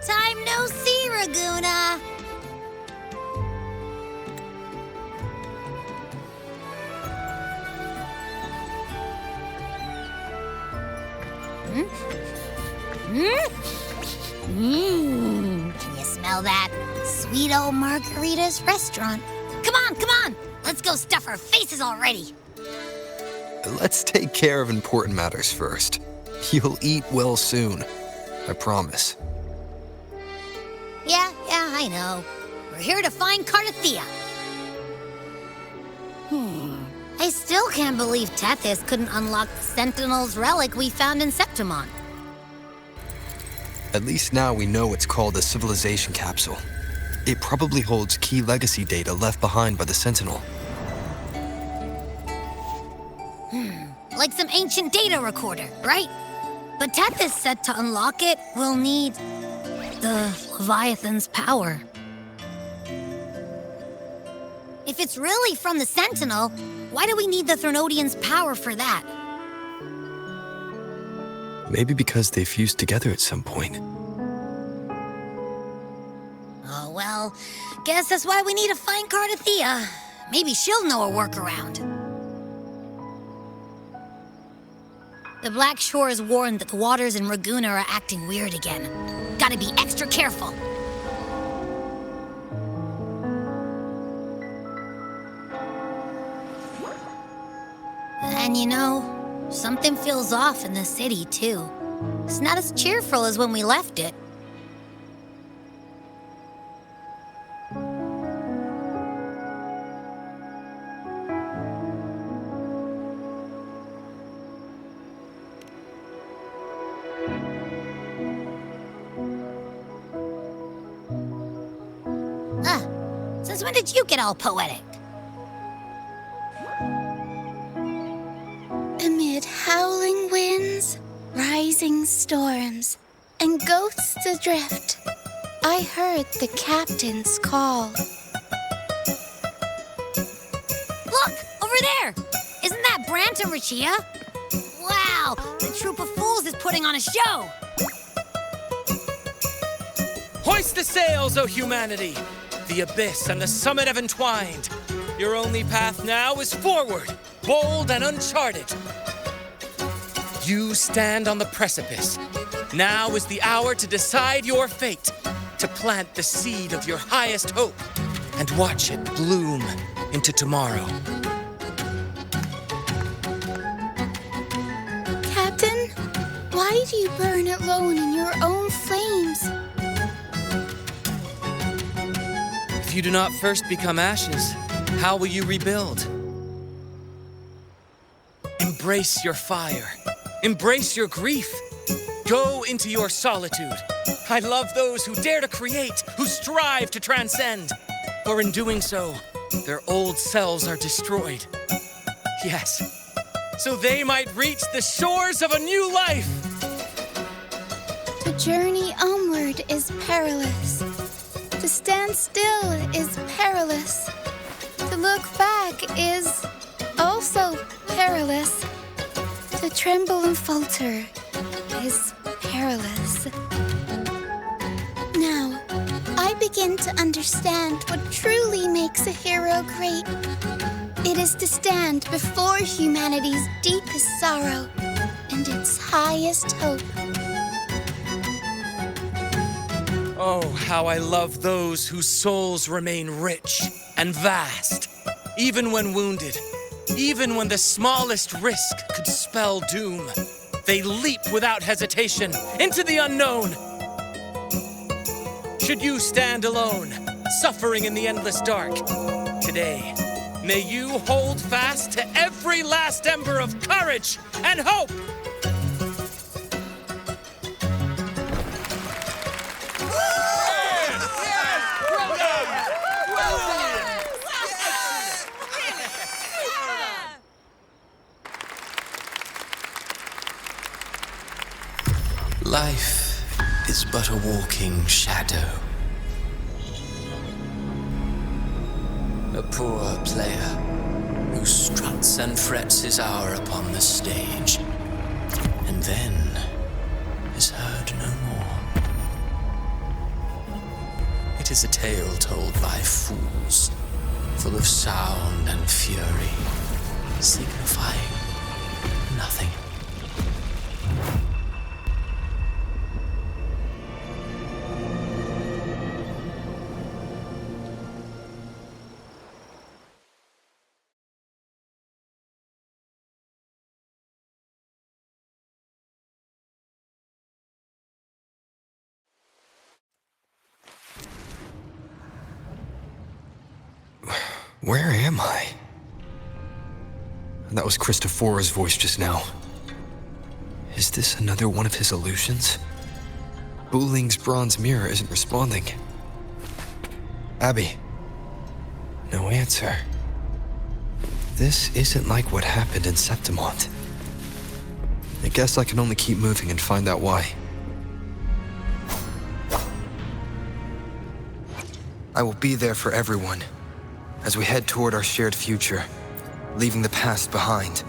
time no see, Raguna. Can you smell that? Sweet old Margarita's restaurant. Come on! Let's go stuff our faces already. Let's take care of important matters first. You'll eat well soon. I promise. Yeah, I know. We're here to find Cardathea. I still can't believe Tethys couldn't unlock the Sentinel's relic we found in Septimon. At least now we know it's called a civilization capsule. It probably holds key legacy data left behind by the Sentinel. Like some ancient data recorder, right? But Tethys said to unlock it, we'll need the Leviathan's power. If it's really from the Sentinel, why do we need the Threnodian's power for that? Maybe because they fused together at some point. Oh, well, guess that's why we need to find Cardathea. Maybe she'll know a workaround. The Black Shores warned that the waters in Raguna are acting weird again. Gotta be extra careful. And you know, something feels off in the city, too. It's not as cheerful as when we left it. Since when did you get all poetic? Amid howling winds, rising storms, and ghosts adrift, I heard the captain's call. Look! Over there! Isn't that Brant and Rachia? Wow! The troop of fools is putting on a show! Hoist the sails, O humanity! The abyss and the summit have entwined. Your only path now is forward, bold and uncharted. You stand on the precipice. Now is the hour to decide your fate, to plant the seed of your highest hope, and watch it bloom into tomorrow. Captain, why do you burn alone in your own flames? If you do not first become ashes, how will you rebuild? Embrace your fire. Embrace your grief. Go into your solitude. I love those who dare to create, who strive to transcend. For in doing so, their old selves are destroyed. Yes, so they might reach the shores of a new life. The journey onward is perilous. To stand still is perilous. To look back is also perilous. To tremble and falter is perilous. Now, I begin to understand what truly makes a hero great. It is to stand before humanity's deepest sorrow and its highest hope. Oh, how I love those whose souls remain rich and vast, even when wounded, even when the smallest risk could spell doom. They leap without hesitation into the unknown. Should you stand alone, suffering in the endless dark, today, may you hold fast to every last ember of courage and hope. Life is but a walking shadow. A poor player who struts and frets his hour upon the stage, and then is heard no more. It is a tale told by fools, full of sound and fury, signifying nothing. Where am I? That was Christophora's voice just now. Is this another one of his illusions? Buling's bronze mirror isn't responding. Abby. No answer. This isn't like what happened in Septimont. I guess I can only keep moving and find out why. I will be there for everyone as we head toward our shared future, leaving the past behind.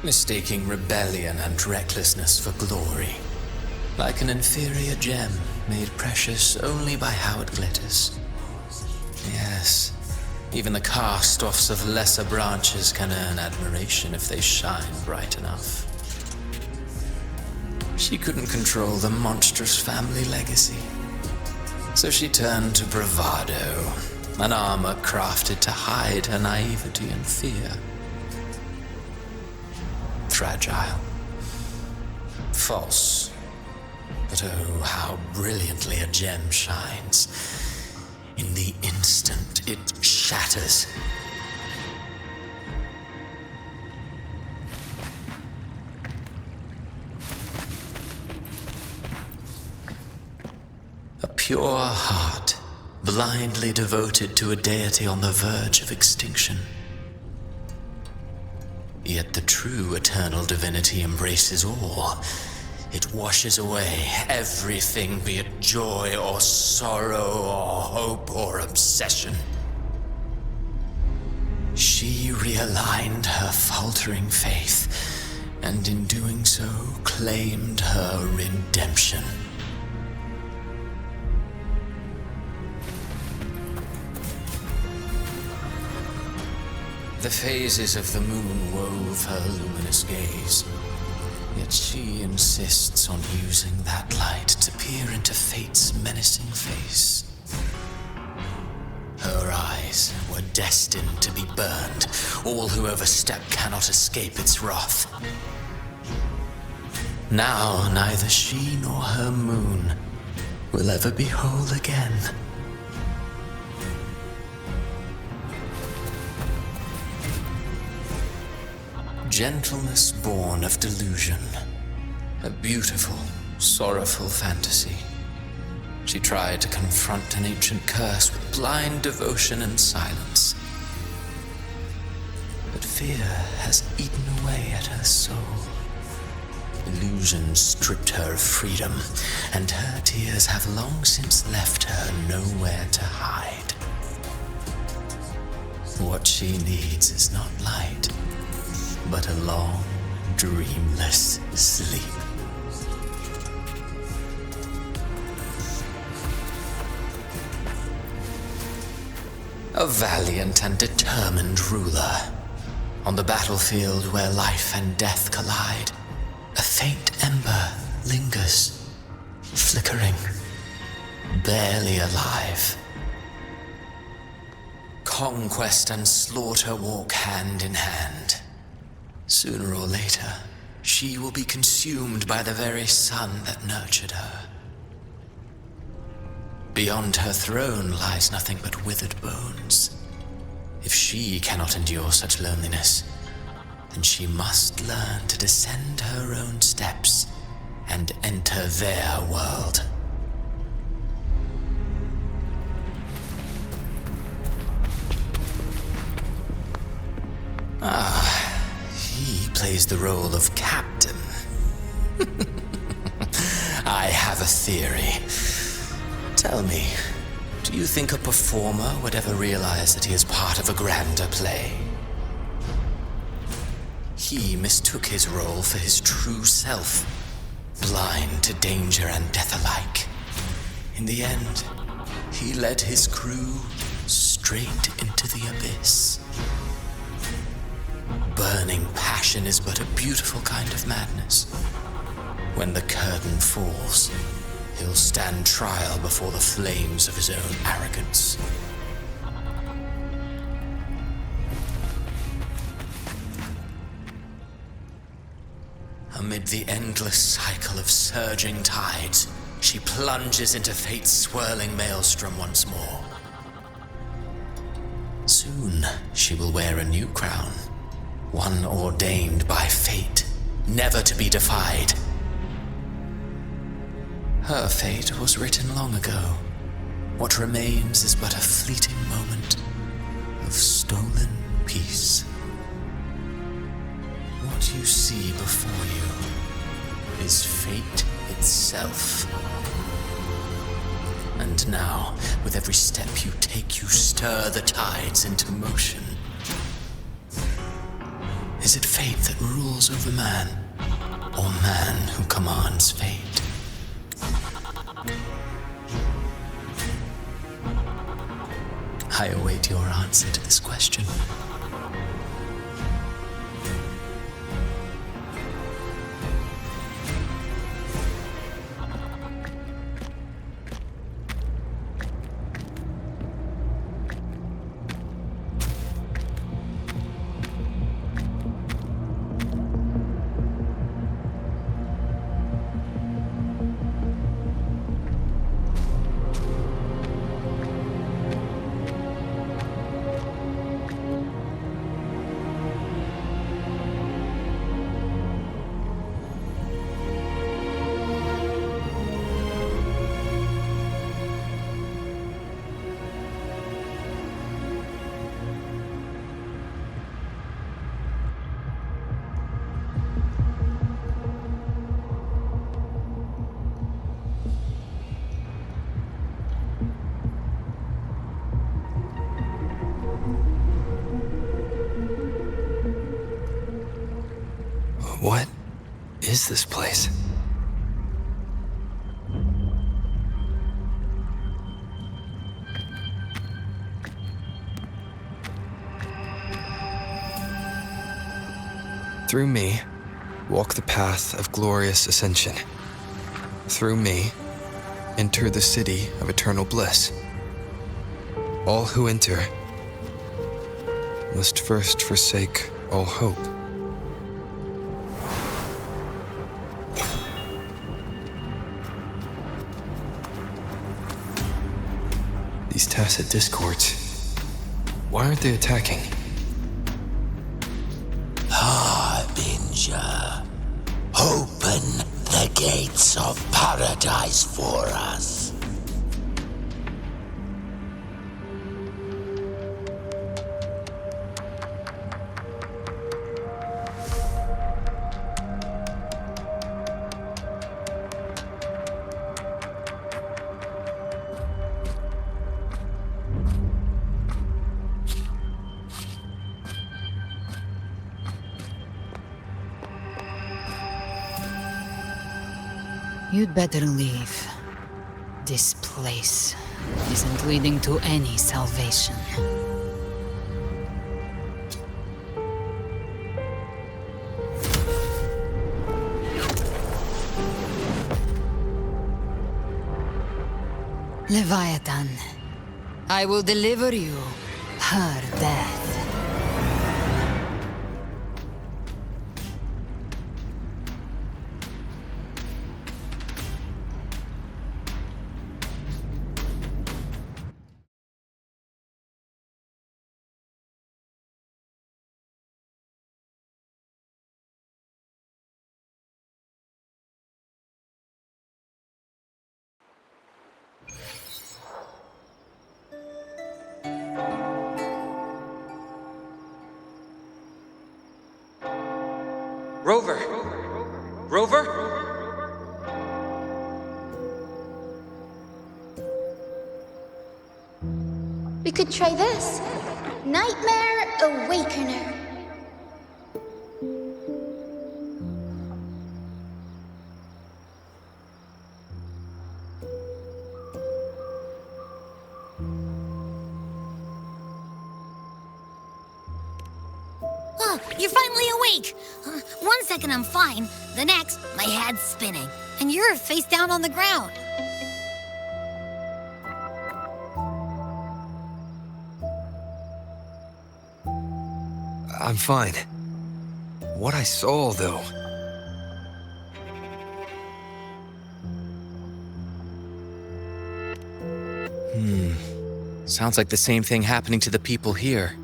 Mistaking rebellion and recklessness for glory, like an inferior gem made precious only by how it glitters. Yes, even the cast-offs of lesser branches can earn admiration if they shine bright enough. She couldn't control the monstrous family legacy, so she turned to bravado, an armor crafted to hide her naivety and fear. Fragile, false, but oh, how brilliantly a gem shines. In the instant it shatters. A pure heart, blindly devoted to a deity on the verge of extinction. Yet the true eternal divinity embraces all. It washes away everything, be it joy or sorrow or hope or obsession. She realigned her faltering faith, and in doing so claimed her redemption. The phases of the moon wove her luminous gaze, yet she insists on using that light to peer into fate's menacing face. Her eyes were destined to be burned. All who overstep cannot escape its wrath. Now neither she nor her moon will ever be whole again. Gentleness born of delusion, a beautiful, sorrowful fantasy. She tried to confront an ancient curse with blind devotion and silence. But fear has eaten away at her soul. Illusion stripped her of freedom, and her tears have long since left her nowhere to hide. What she needs is not light, but a long, dreamless sleep. A valiant and determined ruler. On the battlefield where life and death collide, a faint ember lingers, flickering, barely alive. Conquest and slaughter walk hand in hand. Sooner or later, she will be consumed by the very sun that nurtured her. Beyond her throne lies nothing but withered bones. If she cannot endure such loneliness, then she must learn to descend her own steps and enter their world. He plays the role of captain. I have a theory. Tell me, do you think a performer would ever realize that he is part of a grander play? He mistook his role for his true self, blind to danger and death alike. In the end, he led his crew straight into the abyss. Burning passion is but a beautiful kind of madness. When the curtain falls, he'll stand trial before the flames of his own arrogance. Amid the endless cycle of surging tides, she plunges into fate's swirling maelstrom once more. Soon, she will wear a new crown, one ordained by fate, never to be defied. Her fate was written long ago. What remains is but a fleeting moment of stolen peace. What you see before you is fate itself. And now, with every step you take, you stir the tides into motion. Is it fate that rules over man, or man who commands fate? I await your answer to this question. What is this place? Through me, walk the path of glorious ascension. Through me, enter the city of eternal bliss. All who enter must first forsake all hope. These tacit discords, why aren't they attacking? Harbinger, open the gates of paradise for us. You'd better leave. This place isn't leading to any salvation. Leviathan, I will deliver you her death. Rover! Rover? We could try this. Nightmare Awakener. Oh, you're finally awake. 1 second I'm fine. The next, my head's spinning. And you're face down on the ground. I'm fine. What I saw, though. Sounds like the same thing happening to the people here.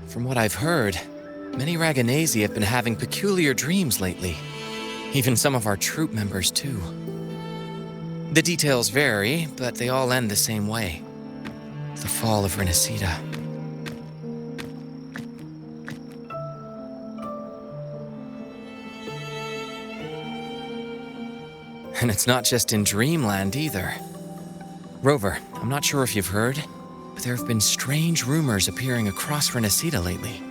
From what I've heard, many Raganesi have been having peculiar dreams lately. Even some of our troop members, too. The details vary, but they all end the same way. The fall of Rinascita. And it's not just in Dreamland either. Rover, I'm not sure if you've heard, but there have been strange rumors appearing across Rinascita lately.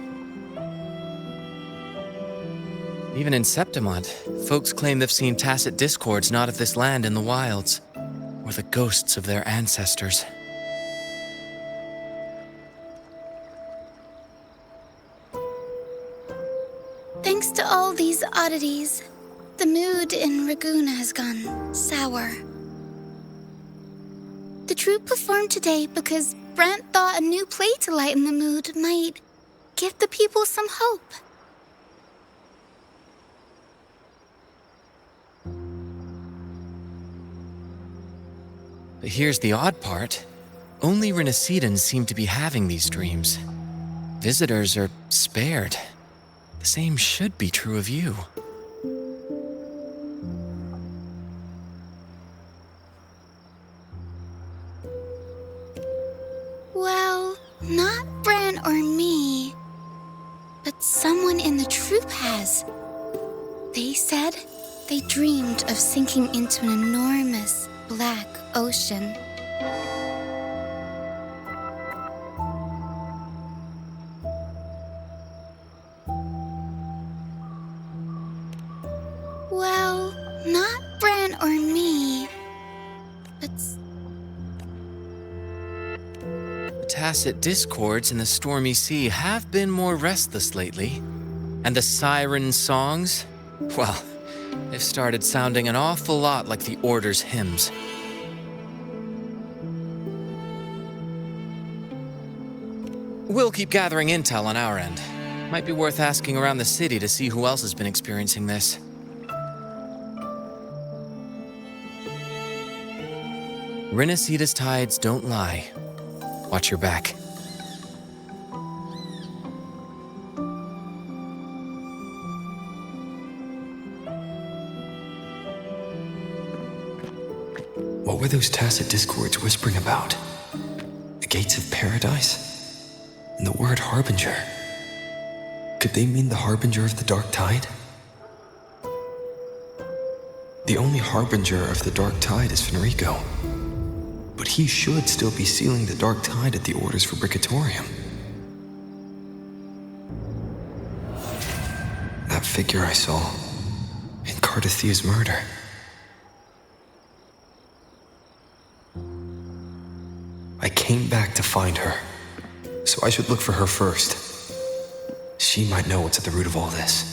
Even in Septimont, folks claim they've seen tacit discords not of this land in the wilds, or the ghosts of their ancestors. Thanks to all these oddities, the mood in Raguna has gone sour. The troupe performed today because Brent thought a new play to lighten the mood might give the people some hope. But here's the odd part. Only Rinascitans seem to be having these dreams. Visitors are spared. The same should be true of you. Well, not Bran or me, but someone in the troupe has. They said they dreamed of sinking into an enormous black ocean. Well, not Bran or me, but The tacit discords in the stormy sea have been more restless lately. And the siren songs, well, they've started sounding an awful lot like the Order's hymns. We'll keep gathering intel on our end. Might be worth asking around the city to see who else has been experiencing this. Rinascita's tides don't lie. Watch your back. What were those tacit discords whispering about? The gates of paradise? And the word harbinger? Could they mean the harbinger of the dark tide? The only harbinger of the dark tide is Fenrico. But he should still be sealing the dark tide at the Order's Fabricatorium. That figure I saw in Cardathia's murder. I came back to find her, so I should look for her first. She might know what's at the root of all this.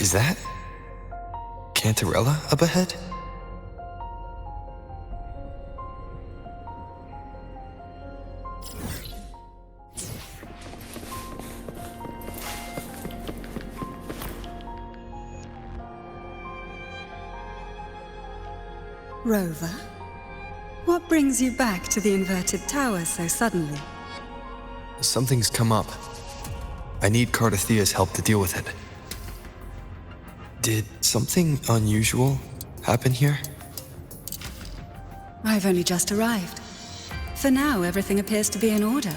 Is that Cantarella up ahead? Rover, what brings you back to the inverted tower so suddenly? Something's come up. I need Cardathea's help to deal with it. Did something unusual happen here? I've only just arrived. For now, everything appears to be in order.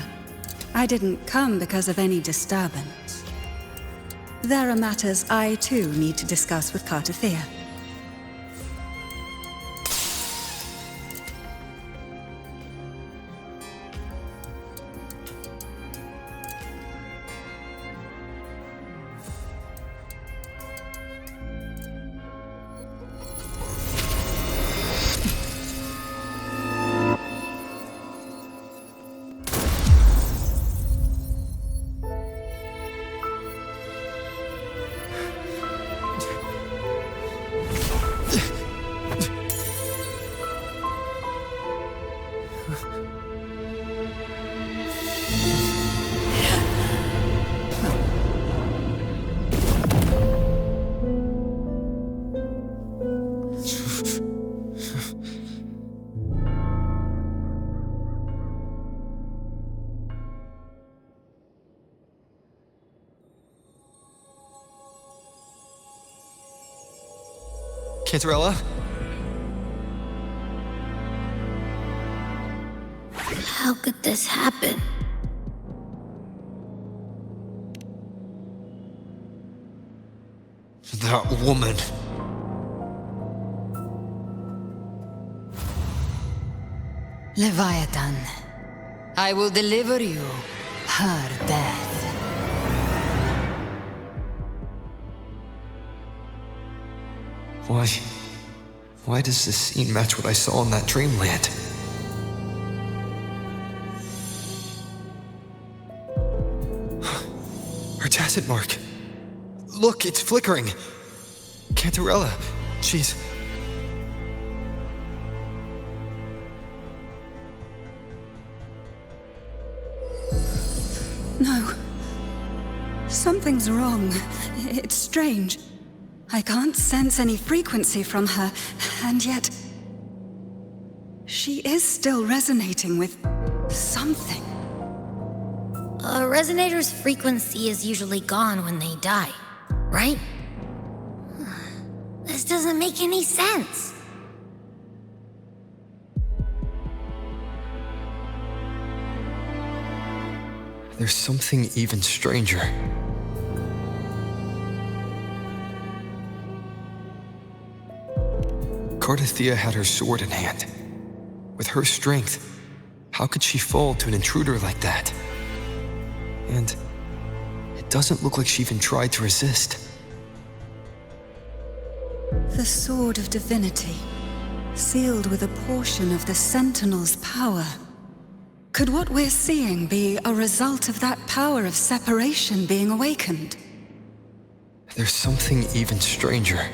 I didn't come because of any disturbance. There are matters I, too, need to discuss with Cardathea. Cantarella? How could this happen? That woman. Leviathan, I will deliver you her death. Why does this scene match what I saw in that dreamland? Her tacit mark. Look, it's flickering. Cantarella, she's... No. Something's wrong. It's strange. I can't sense any frequency from her, and yet... she is still resonating with something. A resonator's frequency is usually gone when they die, right? This doesn't make any sense. There's something even stranger. Cardathea had her sword in hand. With her strength, how could she fall to an intruder like that? And it doesn't look like she even tried to resist. The Sword of Divinity, sealed with a portion of the Sentinel's power. Could what we're seeing be a result of that power of separation being awakened? There's something even stranger.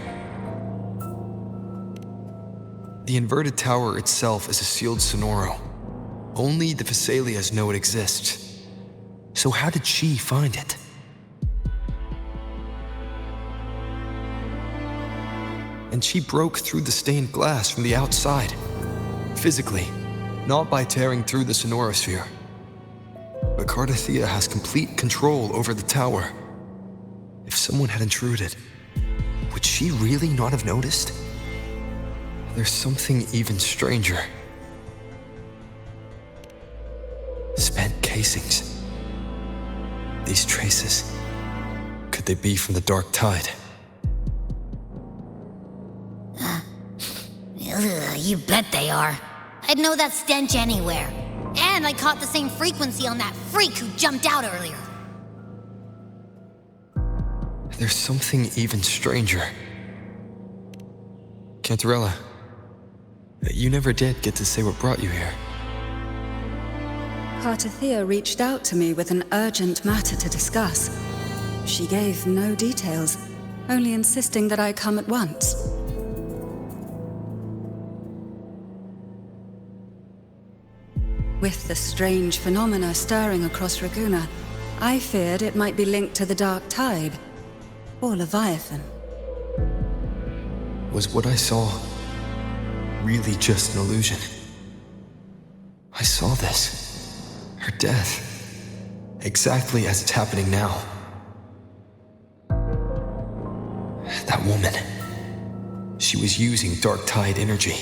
The inverted tower itself is a sealed sonoro. Only the Vesalias know it exists. So how did she find it? And she broke through the stained glass from the outside. Physically, not by tearing through the sonorosphere. But Cardathea has complete control over the tower. If someone had intruded, would she really not have noticed? There's something even stranger. Spent casings. These traces, could they be from the Dark Tide? You bet they are. I'd know that stench anywhere. And I caught the same frequency on that freak who jumped out earlier. There's something even stranger. Cantarella, you never did get to say what brought you here. Cardathea reached out to me with an urgent matter to discuss. She gave no details, only insisting that I come at once. With the strange phenomena stirring across Raguna, I feared it might be linked to the Dark Tide, or Leviathan. Was what I saw really just an illusion? I saw this. Her death. Exactly as it's happening now. That woman. She was using Dark Tide energy.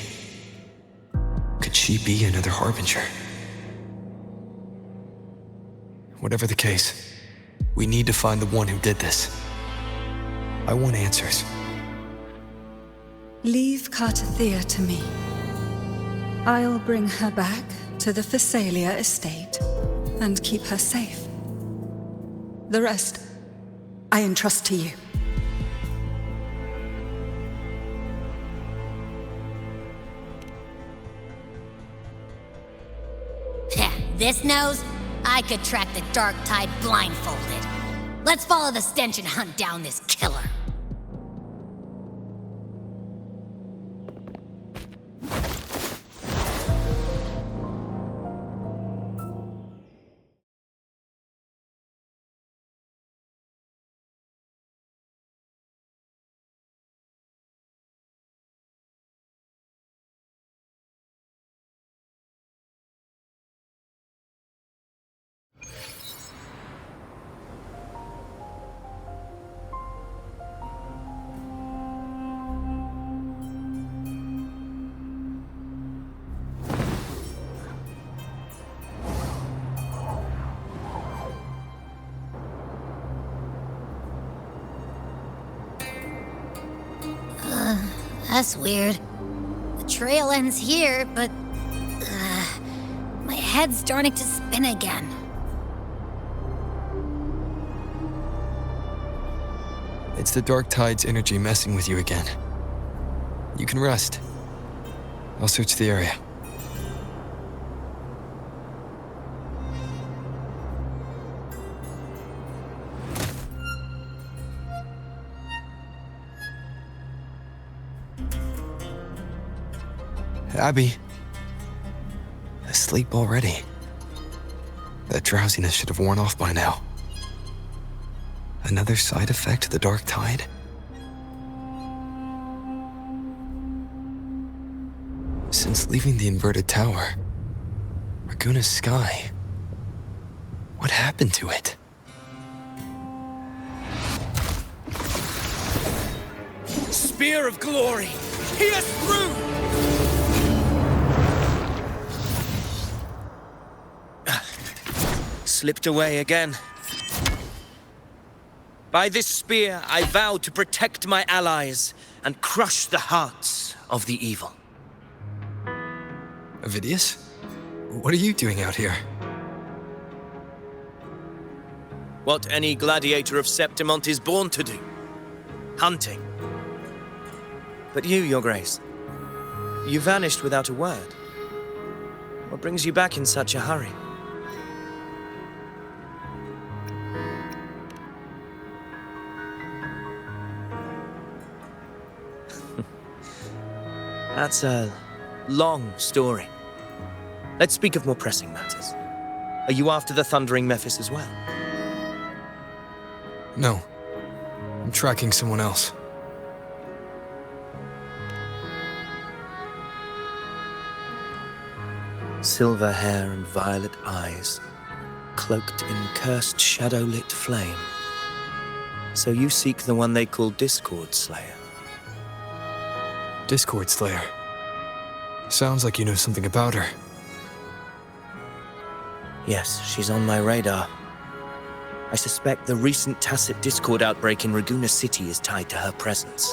Could she be another Harbinger? Whatever the case, we need to find the one who did this. I want answers. Leave Cartathea to me. I'll bring her back to the Thessalia estate and keep her safe. The rest, I entrust to you. This nose? I could track the Dark Tide blindfolded. Let's follow the stench and hunt down this killer. That's weird. The trail ends here, but... my head's starting to spin again. It's the Dark Tide's energy messing with you again. You can rest. I'll search the area. Abby. Asleep already. That drowsiness should have worn off by now. Another side effect of the Dark Tide? Since leaving the inverted tower, Raguna's sky. What happened to it? Spear of glory! Pierce through! Slipped away again. By this spear, I vow to protect my allies and crush the hearts of the evil. Avidius? What are you doing out here? What any gladiator of Septimont is born to do. Hunting. But you, Your Grace, you vanished without a word. What brings you back in such a hurry? That's a long story. Let's speak of more pressing matters. Are you after the Thundering Mephis as well? No. I'm tracking someone else. Silver hair and violet eyes, cloaked in cursed shadow-lit flame. So you seek the one they call Discord Slayer. Discord Slayer. Sounds like you know something about her. Yes, she's on my radar. I suspect the recent tacit Discord outbreak in Raguna City is tied to her presence.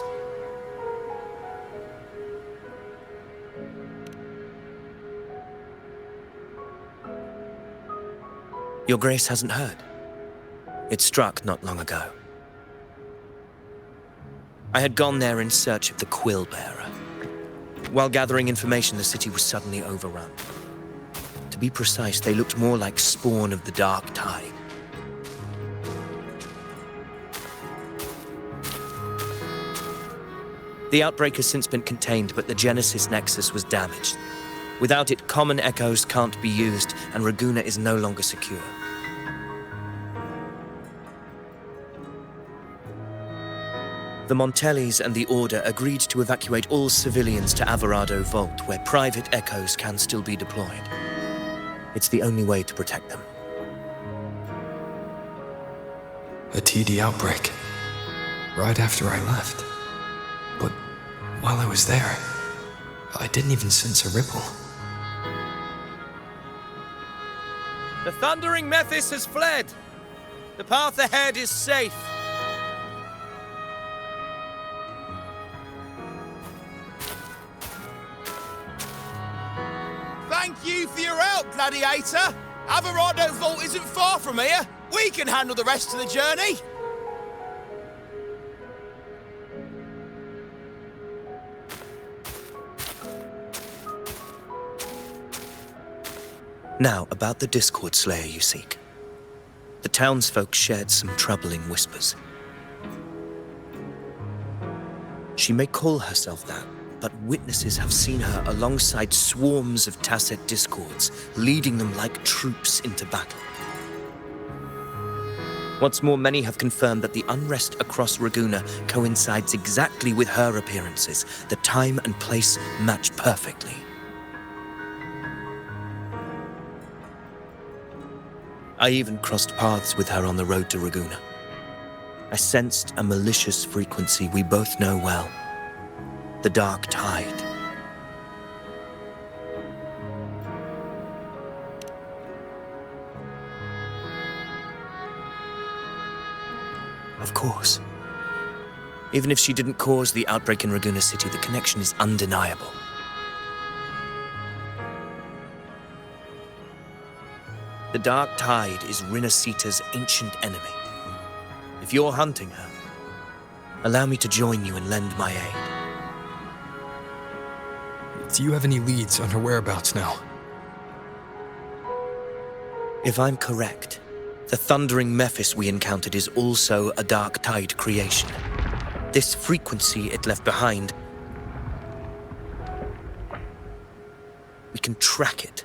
Your Grace hasn't heard. It struck not long ago. I had gone there in search of the Quill Bearer. While gathering information, the city was suddenly overrun. To be precise, they looked more like spawn of the Dark Tide. The outbreak has since been contained, but the Genesis Nexus was damaged. Without it, common echoes can't be used, and Raguna is no longer secure. The Montellis and the Order agreed to evacuate all civilians to Alvarado Vault, where private echoes can still be deployed. It's the only way to protect them. A TD outbreak. Right after I left. But while I was there, I didn't even sense a ripple. The Thundering Mephis has fled. The path ahead is safe. Thank you for your help, Gladiator. Alvarado Vault isn't far from here. We can handle the rest of the journey. Now, about the Discord Slayer you seek. The townsfolk shared some troubling whispers. She may call herself that, but witnesses have seen her alongside swarms of Tasset Discords, leading them like troops into battle. What's more, many have confirmed that the unrest across Raguna coincides exactly with her appearances. The time and place match perfectly. I even crossed paths with her on the road to Raguna. I sensed a malicious frequency we both know well. The Dark Tide. Of course. Even if she didn't cause the outbreak in Raguna City, the connection is undeniable. The Dark Tide is Rinascita's ancient enemy. If you're hunting her, allow me to join you and lend my aid. Do you have any leads on her whereabouts now? If I'm correct, the Thundering Mephis we encountered is also a Dark Tide creation. This frequency it left behind, we can track it,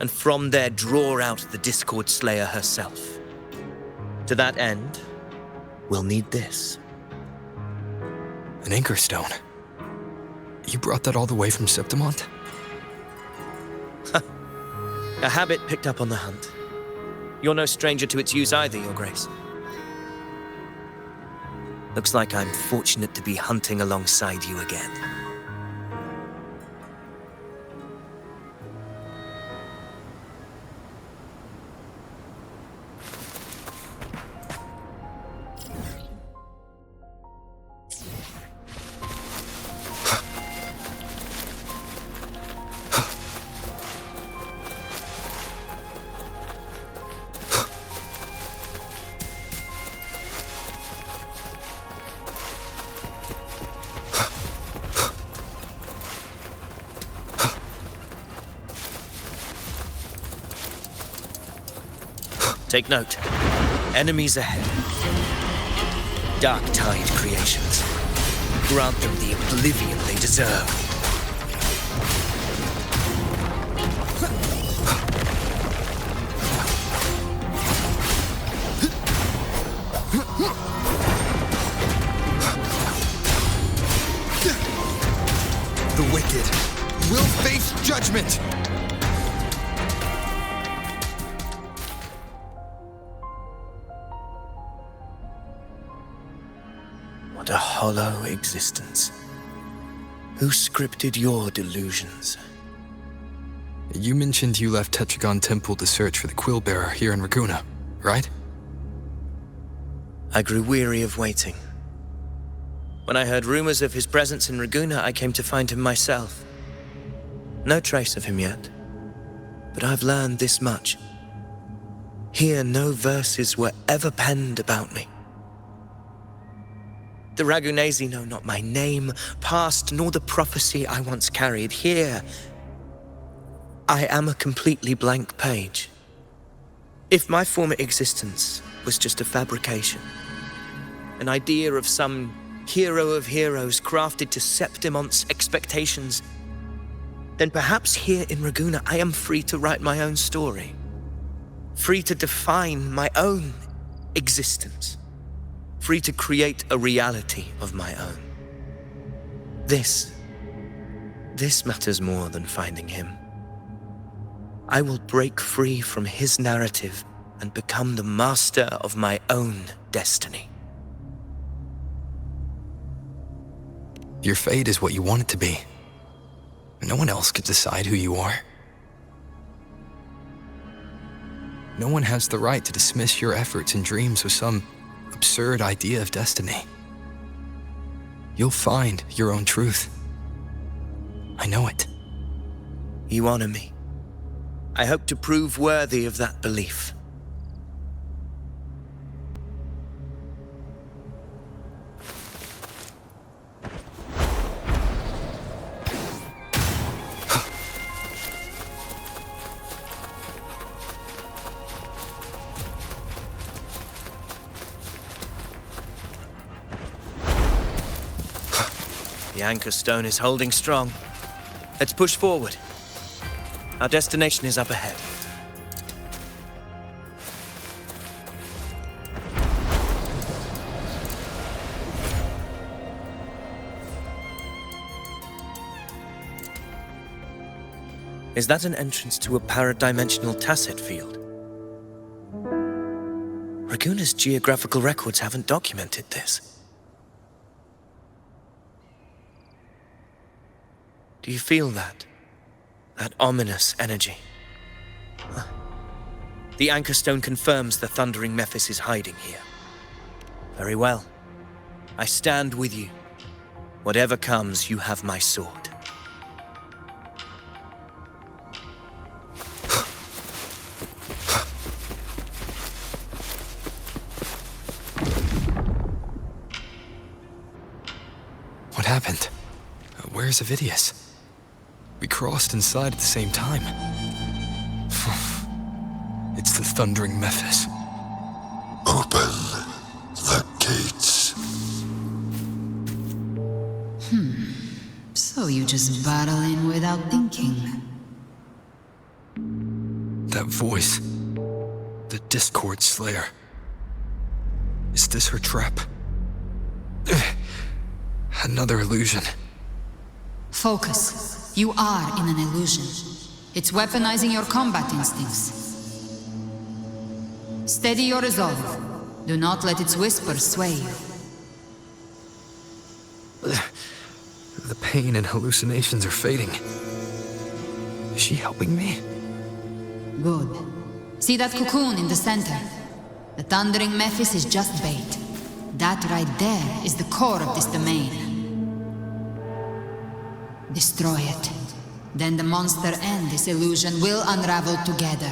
and from there draw out the Discord Slayer herself. To that end, we'll need this. An Anchor Stone? You brought that all the way from Septimont? A habit picked up on the hunt. You're no stranger to its use either, Your Grace. Looks like I'm fortunate to be hunting alongside you again. Take note. Enemies ahead. Dark Tide creations. Grant them the oblivion they deserve. The wicked will face judgment! What a hollow existence. Who scripted your delusions? You mentioned you left Tetragon Temple to search for the Quill Bearer here in Raguna, right? I grew weary of waiting. When I heard rumors of his presence in Raguna, I came to find him myself. No trace of him yet, but I've learned this much. Here, no verses were ever penned about me. The Ragunesi know not my name, past, nor the prophecy I once carried. Here, I am a completely blank page. If my former existence was just a fabrication, an idea of some hero of heroes crafted to Septimon's expectations, then perhaps here in Raguna I am free to write my own story. Free to define my own existence. Free to create a reality of my own. This matters more than finding him. I will break free from his narrative and become the master of my own destiny. Your fate is what you want it to be. No one else could decide who you are. No one has the right to dismiss your efforts and dreams with some absurd idea of destiny. You'll find your own truth. I know it. You honor me. I hope to prove worthy of that belief. The anchor stone is holding strong. Let's push forward. Our destination is up ahead. Is that an entrance to a paradimensional tacit field? Raguna's geographical records haven't documented this. Do you feel that? That ominous energy? The anchor stone confirms the thundering Mephis is hiding here. Very well. I stand with you. Whatever comes, you have my sword. What happened? Where's Avidius? We crossed inside at the same time. It's the thundering Mephis. Open the gates. So you just battle in without thinking. That voice. The Discord Slayer. Is this her trap? Another illusion. Focus. You are in an illusion. It's weaponizing your combat instincts. Steady your resolve. Do not let its whispers sway you. The pain and hallucinations are fading. Is she helping me? Good. See that cocoon in the center? The thundering Mephis is just bait. That right there is the core of this domain. Destroy it. Then the monster and this illusion will unravel together.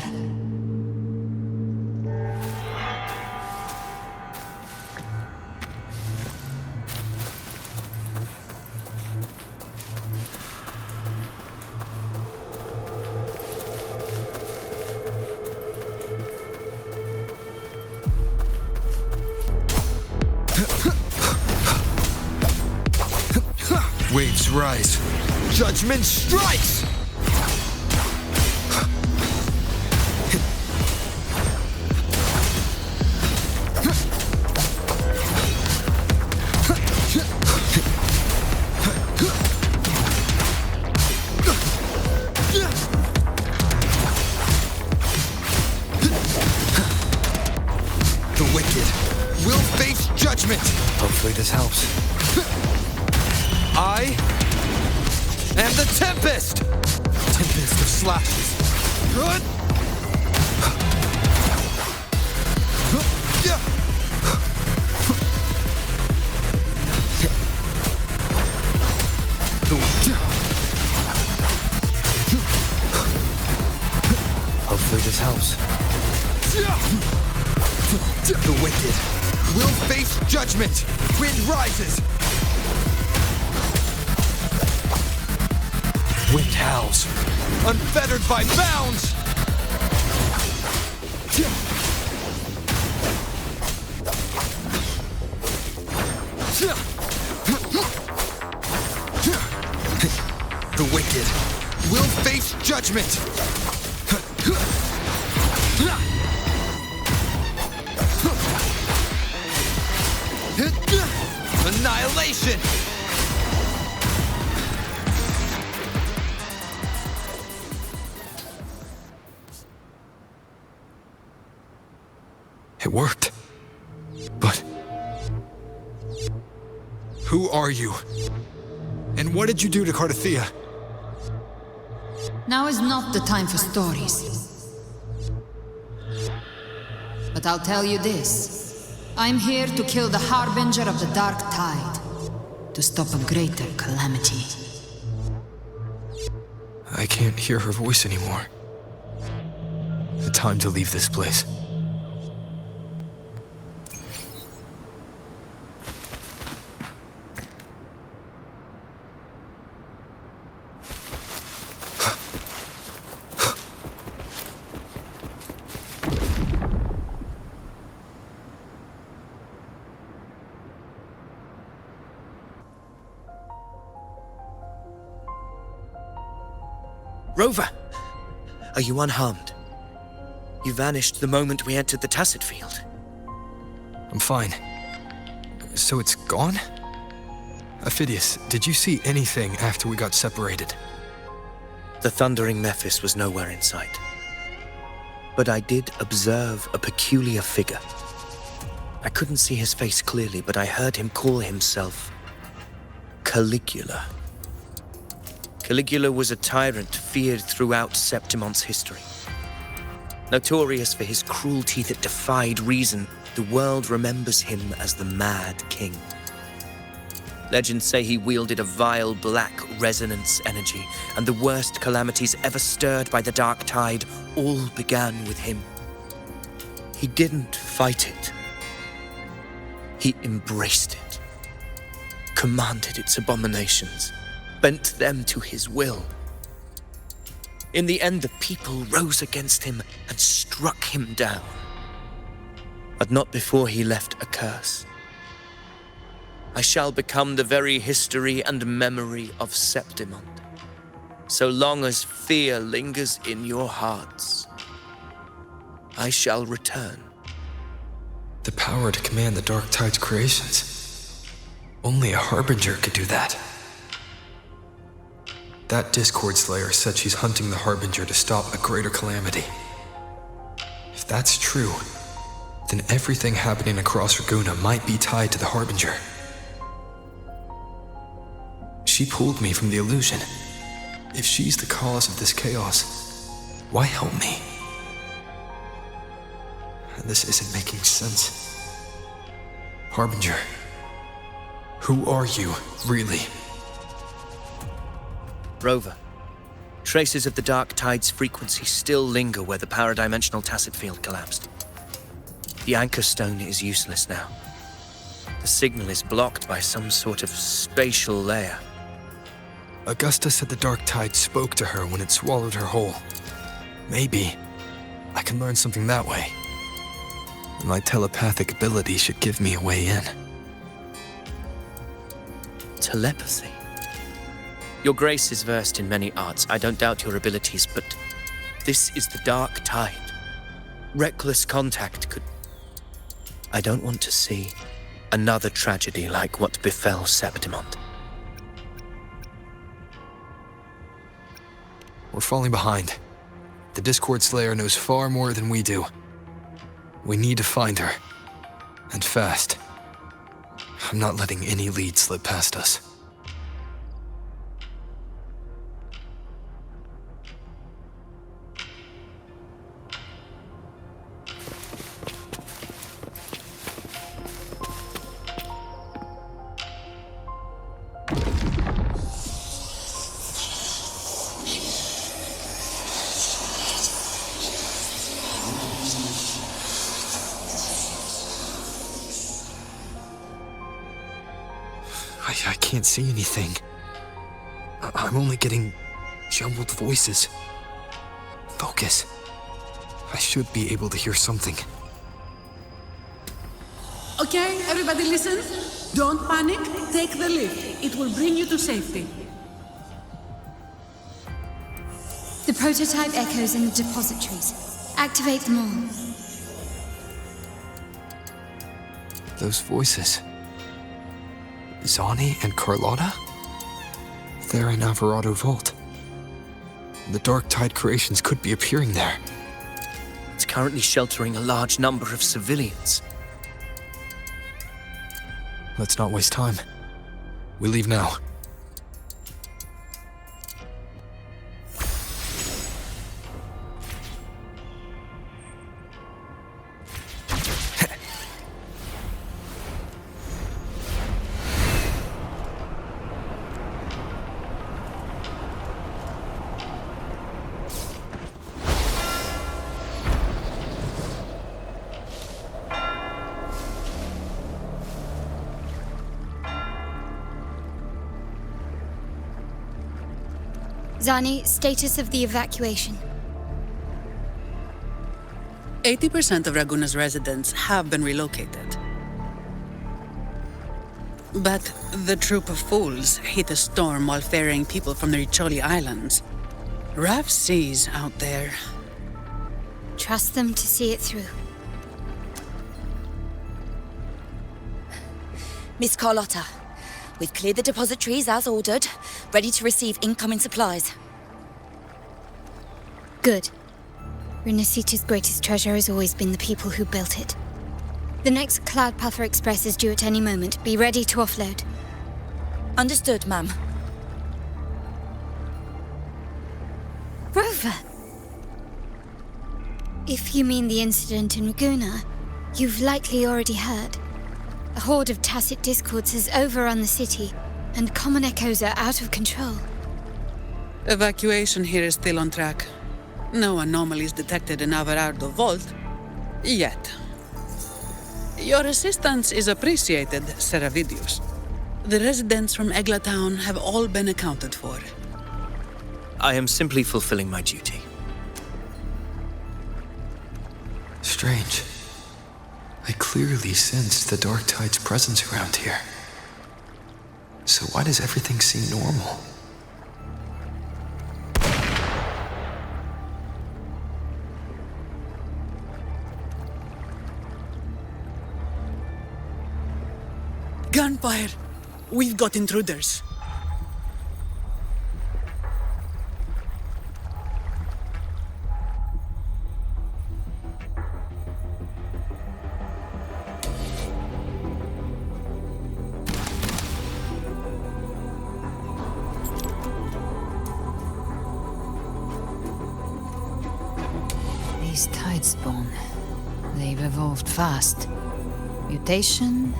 Waves rise. Judgment strikes! The wicked will face judgment! Hopefully this helps. I am the Tempest! Tempest of slashes. Good! Hopefully this helps. The wicked will face judgment! Wind rises! Wind howls, unfettered by bounds! The wicked will face judgment! Annihilation! It worked. But... who are you? And what did you do to Cardathia? Now is not the time for stories. But I'll tell you this. I'm here to kill the Harbinger of the Dark Tide. To stop a greater calamity. I can't hear her voice anymore. Time to leave this place. Rover! Are you unharmed? You vanished the moment we entered the Tacit Field. I'm fine. So it's gone? Ophidius, did you see anything after we got separated? The thundering Mephis was nowhere in sight. But I did observe a peculiar figure. I couldn't see his face clearly, but I heard him call himself Caligula. Caligula was a tyrant feared throughout Septimon's history. Notorious for his cruelty that defied reason, the world remembers him as the Mad King. Legends say he wielded a vile black resonance energy, and the worst calamities ever stirred by the Dark Tide all began with him. He didn't fight it. He embraced it, commanded its abominations, bent them to his will. In the end, the people rose against him and struck him down. But not before he left a curse. I shall become the very history and memory of Septimon. So long as fear lingers in your hearts, I shall return. The power to command the Dark Tide's creations. Only a Harbinger could do that. That Discord Slayer said she's hunting the Harbinger to stop a greater calamity. If that's true, then everything happening across Raguna might be tied to the Harbinger. She pulled me from the illusion. If she's the cause of this chaos, why help me? This isn't making sense. Harbinger, who are you, really? Rover, traces of the Dark Tide's frequency still linger where the paradimensional Tacit Field collapsed. The anchor stone is useless now. The signal is blocked by some sort of spatial layer. Augusta said the Dark Tide spoke to her when it swallowed her whole. Maybe I can learn something that way. My telepathic ability should give me a way in. Telepathy? Your Grace is versed in many arts. I don't doubt your abilities, but this is the Dark Tide. Reckless contact could... I don't want to see another tragedy like what befell Septimon. We're falling behind. The Discord Slayer knows far more than we do. We need to find her. And fast. I'm not letting any lead slip past us. I can't see anything. I'm only getting jumbled voices. Focus. I should be able to hear something. Okay, everybody listen. Don't panic. Take the lift. It will bring you to safety. The prototype echoes in the depositories. Activate them all. Those voices. Zani and Carlotta? They're in Alvarado Vault. The Dark Tide creations could be appearing there. It's currently sheltering a large number of civilians. Let's not waste time. We leave now. Zani, status of the evacuation. 80% of Raguna's residents have been relocated. But the troop of fools hit a storm while ferrying people from the Riccioli Islands. Rough seas out there. Trust them to see it through. Miss Carlotta, we've cleared the depositories as ordered, ready to receive incoming supplies. Good. Rinascita's greatest treasure has always been the people who built it. The next Cloud Puffer Express is due at any moment. Be ready to offload. Understood, ma'am. Rover! If you mean the incident in Raguna, you've likely already heard. A horde of tacit discords has overrun the city, and common echoes are out of control. Evacuation here is still on track. No anomalies detected in Alvarado Vault. Yet. Your assistance is appreciated, Seravidius. The residents from Eglatown have all been accounted for. I am simply fulfilling my duty. Strange. I clearly sensed the Dark Tide's presence around here. So why does everything seem normal? Gunfire! We've got intruders. These Tidespawn, they've evolved fast. Mutation?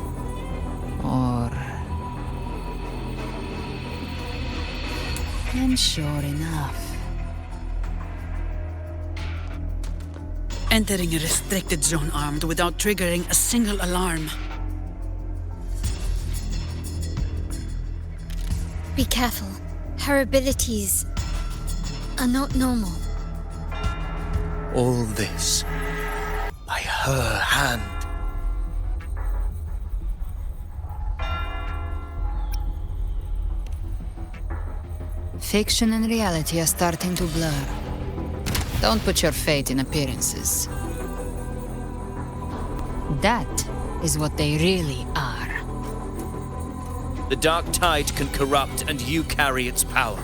Or... And sure enough. Entering a restricted zone armed without triggering a single alarm. Be careful. Her abilities are not normal. All this by her hand. Fiction and reality are starting to blur. Don't put your faith in appearances. That is what they really are. The Dark Tide can corrupt, and you carry its power.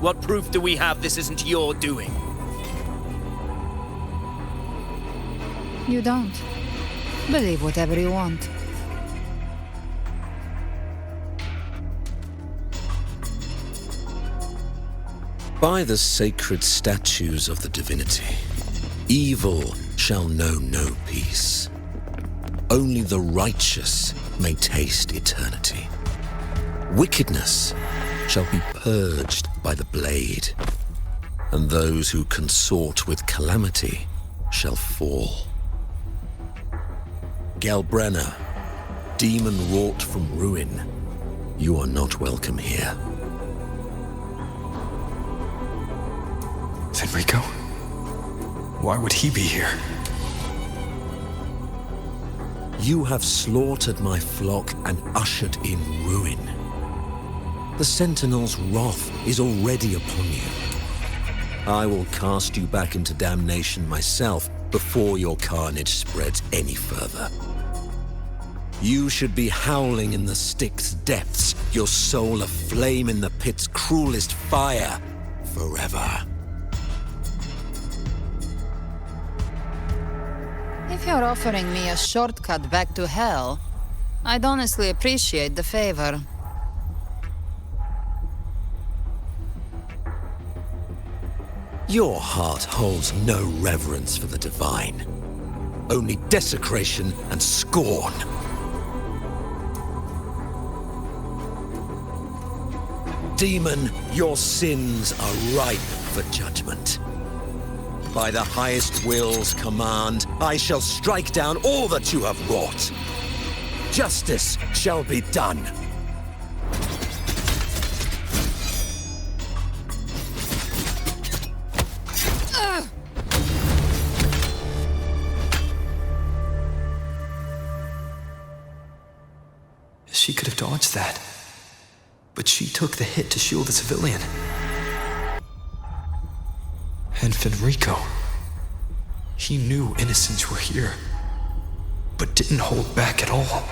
What proof do we have this isn't your doing? You don't. Believe whatever you want. By the sacred statues of the divinity, evil shall know no peace. Only the righteous may taste eternity. Wickedness shall be purged by the blade, and those who consort with calamity shall fall. Galbrenna, demon wrought from ruin, you are not welcome here. Enrico? Why would he be here? You have slaughtered my flock and ushered in ruin. The Sentinel's wrath is already upon you. I will cast you back into damnation myself before your carnage spreads any further. You should be howling in the Styx depths, your soul aflame in the pit's cruelest fire, forever. If you're offering me a shortcut back to hell, I'd honestly appreciate the favor. Your heart holds no reverence for the divine, only desecration and scorn. Demon, your sins are ripe for judgment. By the highest will's command, I shall strike down all that you have wrought. Justice shall be done. She could have dodged that. But she took the hit to shield the civilian. And Fenrico. He knew innocents were here, but didn't hold back at all.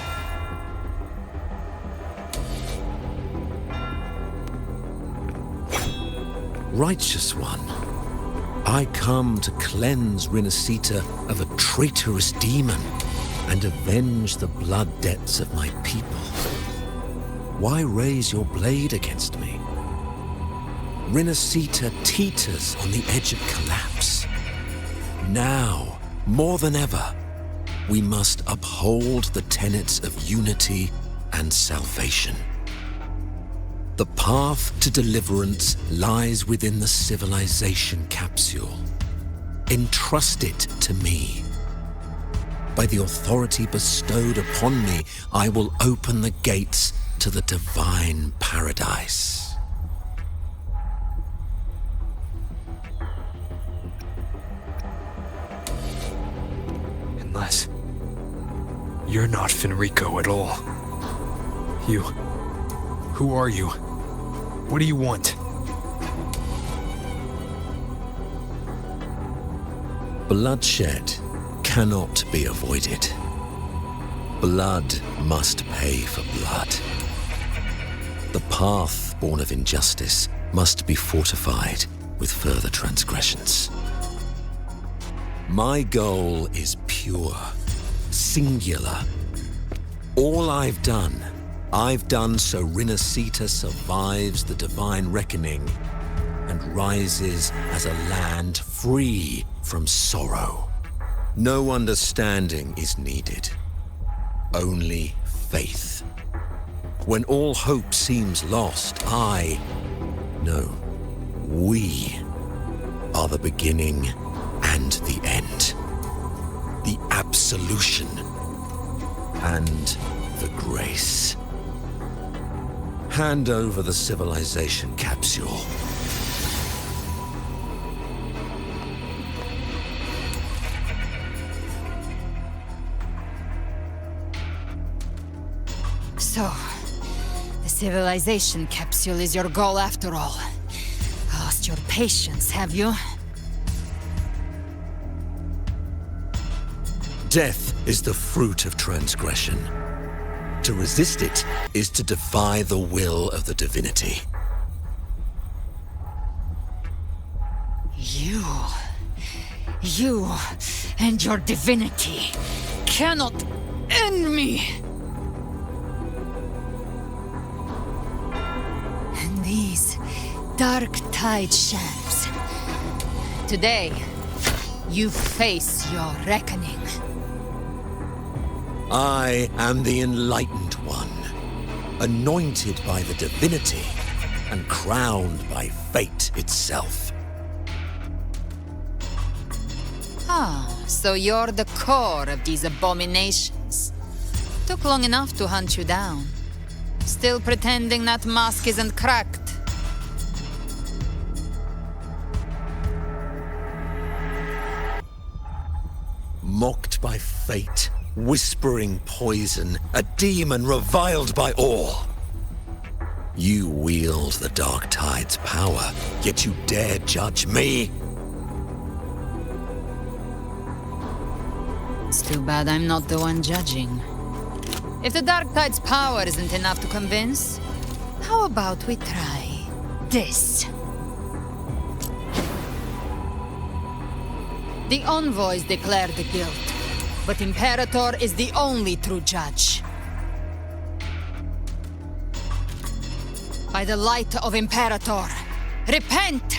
Righteous One, I come to cleanse Rinascita of a traitorous demon and avenge the blood debts of my people. Why raise your blade against me? Rinascita teeters on the edge of collapse. Now, more than ever, we must uphold the tenets of unity and salvation. The path to deliverance lies within the civilization capsule. Entrust it to me. By the authority bestowed upon me, I will open the gates to the divine paradise. Unless you're not Fenrico at all. Who are you? What do you want? Bloodshed cannot be avoided. Blood must pay for blood. The path born of injustice must be fortified with further transgressions. My goal is pure, singular. All I've done so Rinascita survives the divine reckoning and rises as a land free from sorrow. No understanding is needed, only faith. When all hope seems lost, we are the beginning and the end. The absolution and the grace. Hand over the civilization capsule. So, the civilization capsule is your goal after all. Lost your patience, have you? Death is the fruit of transgression. To resist it is to defy the will of the divinity. You and your divinity cannot end me! And these dark tide shams. Today, you face your reckoning. I am the Enlightened One, anointed by the divinity and crowned by fate itself. So you're the core of these abominations. Took long enough to hunt you down. Still pretending that mask isn't cracked. Mocked by fate, whispering poison, a demon reviled by all. You wield the Dark Tide's power, yet you dare judge me? It's too bad I'm not the one judging. If the Dark Tide's power isn't enough to convince, how about we try this? The envoys declare the guilt, but Imperator is the only true judge. By the light of Imperator, repent!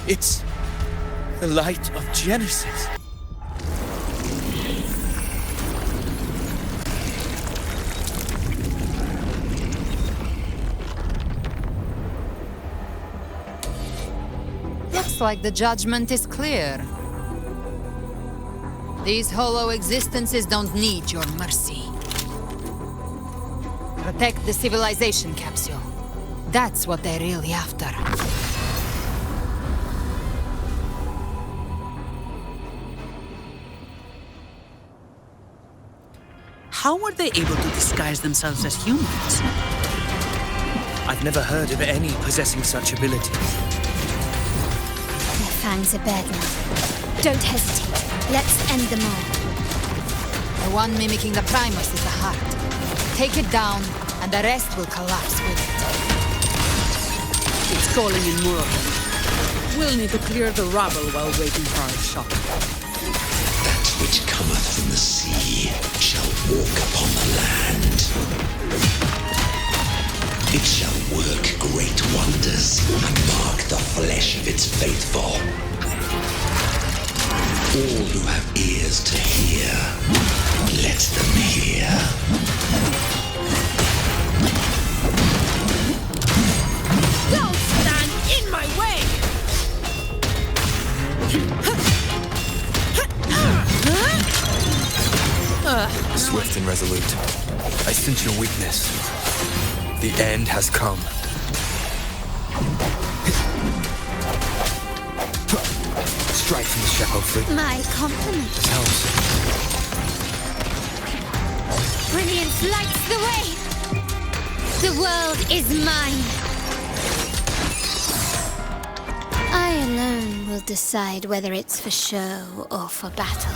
It's the light of Genesis. Looks like the judgment is clear. These hollow existences don't need your mercy. Protect the civilization capsule. That's what they're really after. How were they able to disguise themselves as humans? I've never heard of any possessing such abilities. Their fangs are bared now. Don't hesitate. Let's end them all. The one mimicking the Primus is the heart. Take it down, and the rest will collapse with it. It's calling in more of them. We'll need to clear the rubble while waiting for our shot. That which cometh from the sea shall walk upon the land. It shall work great wonders and mark the flesh of its faithful. All who have ears to hear, let them hear. Don't stand in my way! Swift and resolute. I sense your weakness. The end has come. Strike from the Shepherd fleet. My compliments. This helps. Brilliance lights the way! The world is mine! I alone will decide whether it's for show or for battle.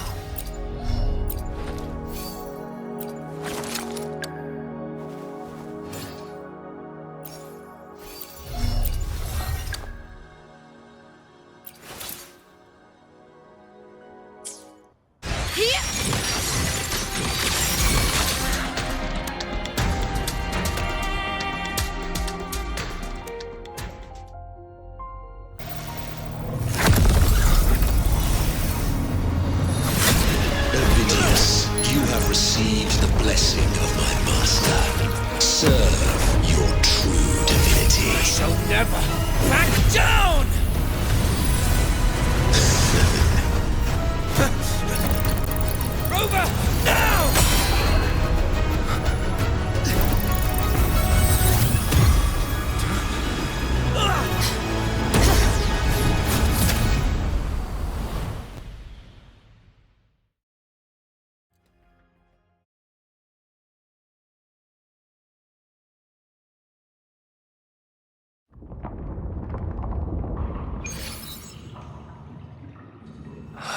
Received the blessing of my master. Serve your true divinity. I shall never back down! Rover, now!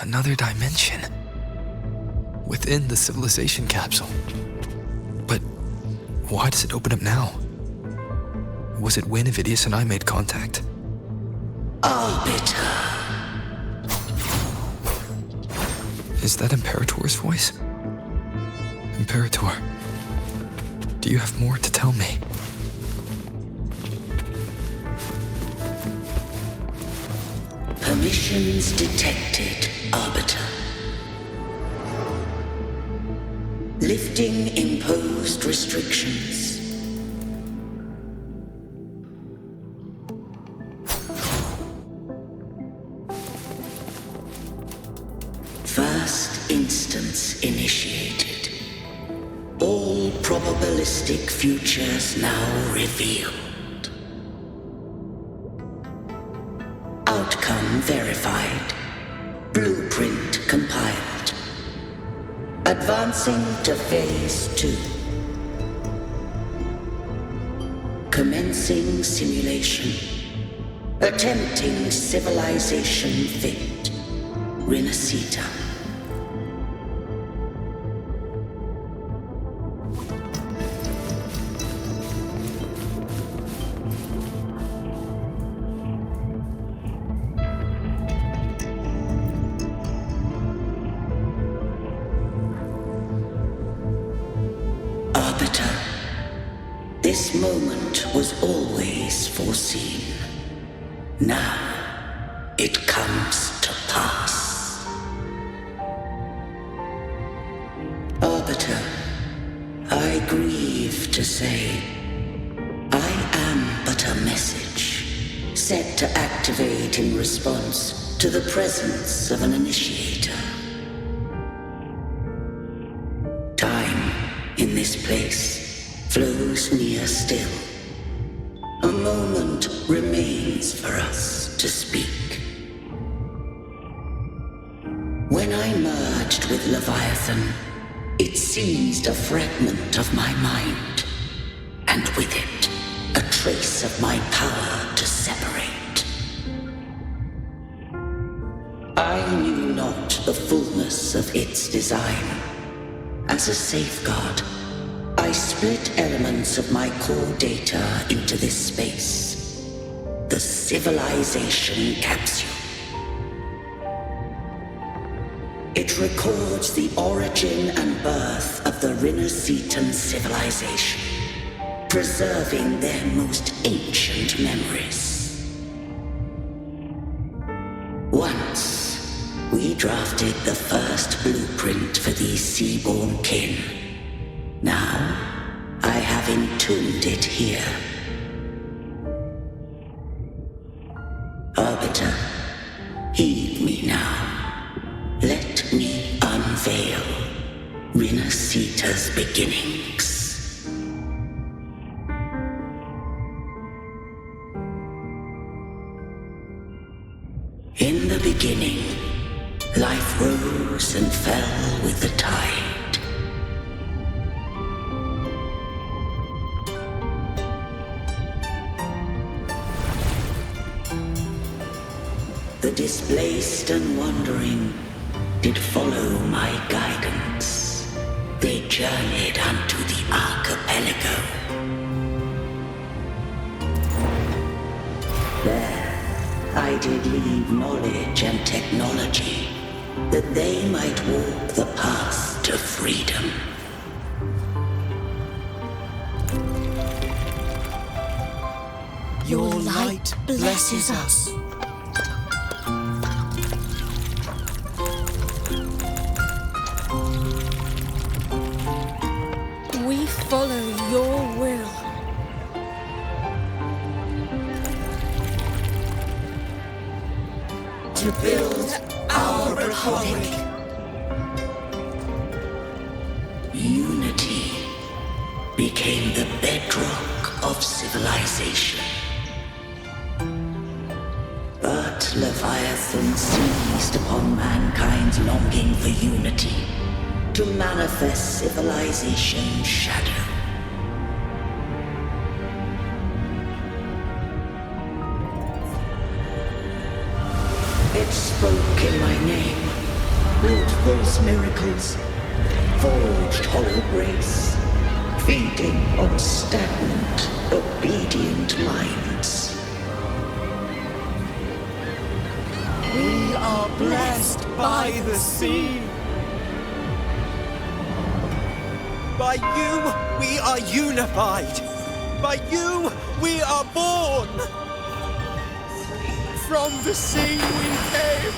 Another dimension. Within the civilization capsule. But why does it open up now? Was it when Avidius and I made contact? Arbiter. Is that Imperator's voice? Imperator, do you have more to tell me? Permissions detected, Arbiter. Lifting imposed restrictions. First instance initiated. All probabilistic futures now revealed. Outcome verified. Blueprint compiled. Advancing to Phase 2. Commencing simulation. Attempting civilization fit. Rinascita. Arbiter. This moment was always foreseen. Now, it comes to pass. Arbiter, I grieve to say, I am but a message, set to activate in response to the presence of an initiator. Time, in this place, flows near still. A moment remains for us to speak. When I merged with Leviathan, it seized a fragment of my mind, and with it, a trace of my power to separate. I knew not the fullness of its design. As a safeguard, I split elements of my core data into this space, the civilization capsule. It records the origin and birth of the Rinascitan civilization, preserving their most ancient memories. Once, we drafted the first blueprint for these seaborn kin. Now, I have entombed it here. Arbiter, heed me now. Let me unveil Rinascita's beginnings. In the beginning, life rose and fell with the tide. The displaced and wandering did follow my guidance. They journeyed unto the archipelago. There, I did leave knowledge and technology, that they might walk the path to freedom. Your light blesses us. We follow your will. To build our republic. Unity became the bedrock of civilization. But Leviathan seized upon mankind's longing for unity to manifest civilization's shadow. It spoke in my name, wrought false miracles, forged hollow grace, feeding on stagnant, obedient minds. We are blessed by the sea. By you, we are unified. By you, we are born. From the sea we came,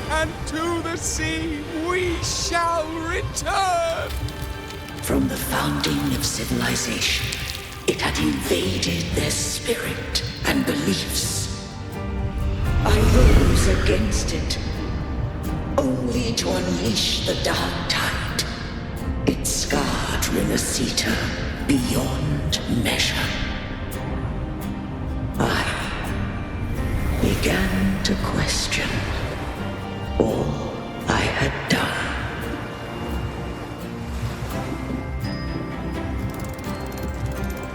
and to the sea we shall return. From the founding of civilization, it had invaded their spirit and beliefs. I rose against it, only to unleash the dark tide. It scarred Rinascita beyond measure. I began to question all I had done.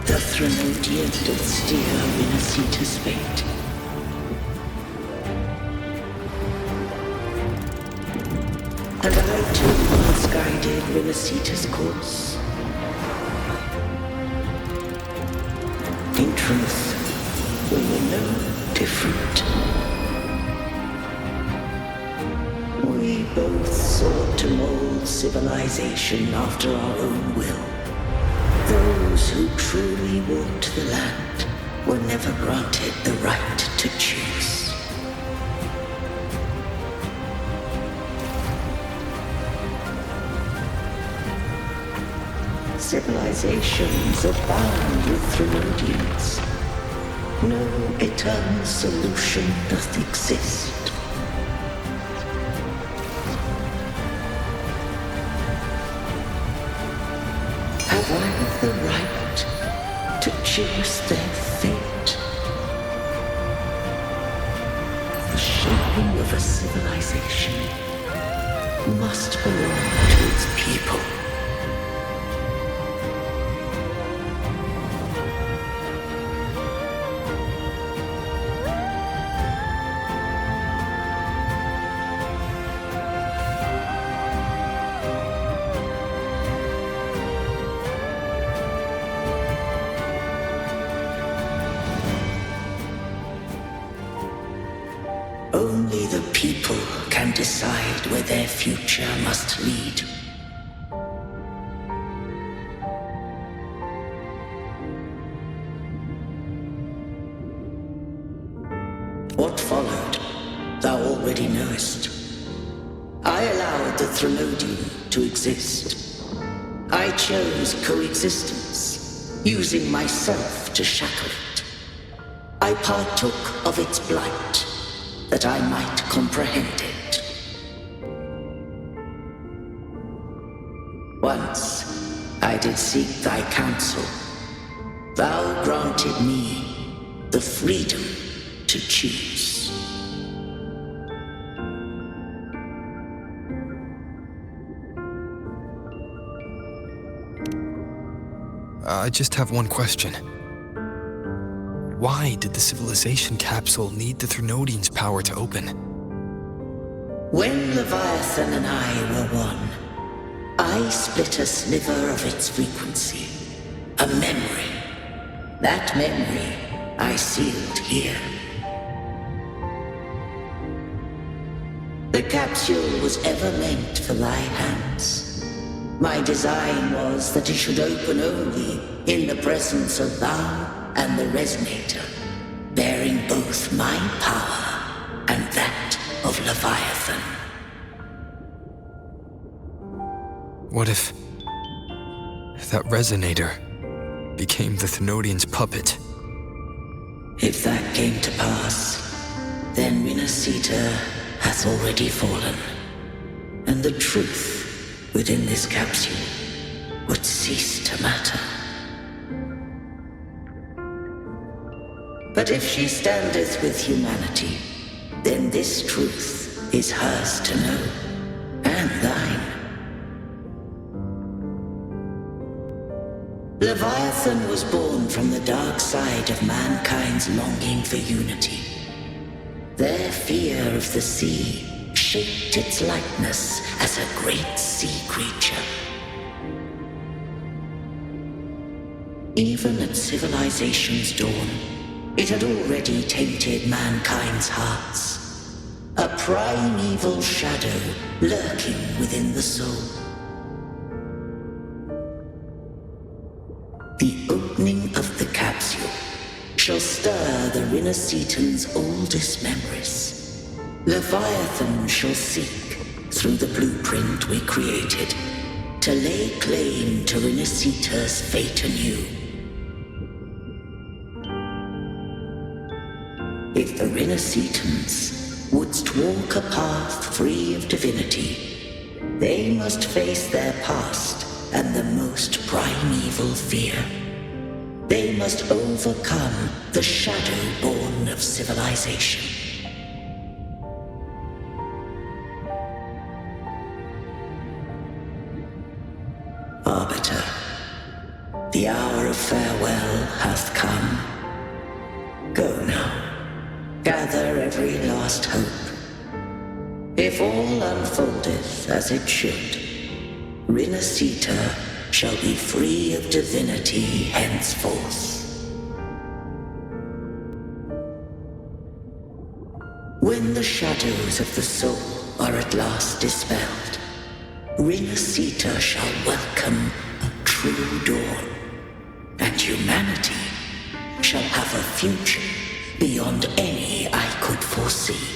The Threnodian doth steer Rinascita's fate. And I too once guided Rinascita's course. In truth, we were no different. We both sought to mold civilization after our own will. Those who truly walked the land were never granted the right to choose. Civilizations abound with Threnodians. No eternal solution doth exist. Have I the right to choose their fate? The shaping of a civilization must belong to its people. Only the people can decide where their future must lead. What followed, thou already knowest. I allowed the Threnodian to exist. I chose coexistence, using myself to shackle it. I partook of its blight, that I might comprehend it. Once I did seek thy counsel. Thou granted me the freedom to choose. I just have one question. Why did the civilization capsule need the Threnodian's power to open? When Leviathan and I were one, I split a sliver of its frequency, a memory. That memory I sealed here. The capsule was ever meant for thy hands. My design was that it should open only in the presence of thou and the resonator, bearing both my power and that of Leviathan. What if that resonator became the Thenodian's puppet? If that came to pass, then Rinascita hath already fallen, and the truth within this capsule would cease to matter. But if she standeth with humanity, then this truth is hers to know, and thine. Leviathan was born from the dark side of mankind's longing for unity. Their fear of the sea shaped its likeness as a great sea creature. Even at civilization's dawn, it had already tainted mankind's hearts. A primeval shadow lurking within the soul. The opening of the capsule shall stir the Rinascitan's oldest memories. Leviathan shall seek, through the blueprint we created, to lay claim to Rinascita's fate anew. If the Rinascitans wouldst walk a path free of divinity, they must face their past and the most primeval fear. They must overcome the shadow born of civilization. Arbiter. The hour of farewell hath come. Go now. Gather every last hope. If all unfoldeth as it should, Rinascita shall be free of divinity henceforth. When the shadows of the soul are at last dispelled, Rinascita shall welcome a true dawn, and humanity shall have a future beyond any I could foresee.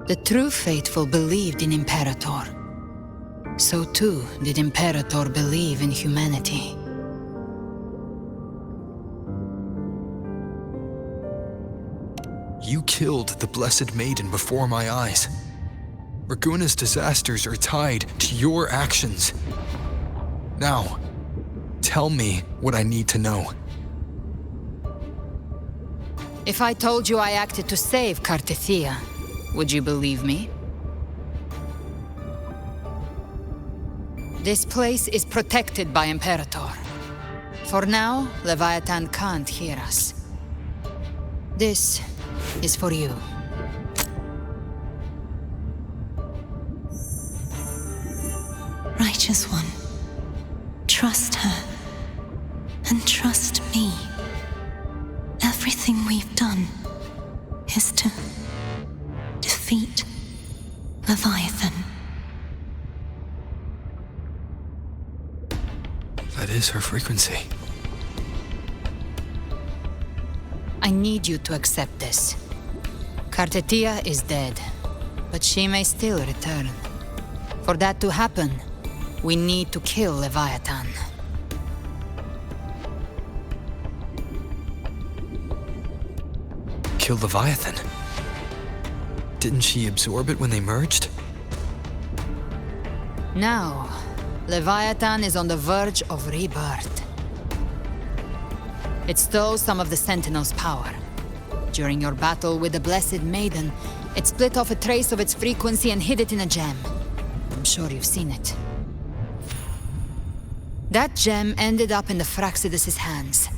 The true faithful believed in Imperator. So too did Imperator believe in humanity. You killed the Blessed Maiden before my eyes. Raguna's disasters are tied to your actions. Now, tell me what I need to know. If I told you I acted to save Cartethia, would you believe me? This place is protected by Imperator. For now, Leviathan can't hear us. This is for you. Righteous One, trust her, and trust me. Everything we've done is to defeat Leviathan. That is her frequency. I need you to accept this. Cartethia is dead, but she may still return. For that to happen, we need to kill Leviathan. Kill Leviathan? Didn't she absorb it when they merged? Now, Leviathan is on the verge of rebirth. It stole some of the Sentinel's power. During your battle with the Blessed Maiden, it split off a trace of its frequency and hid it in a gem. I'm sure you've seen it. That gem ended up in the Fraxidus' hands.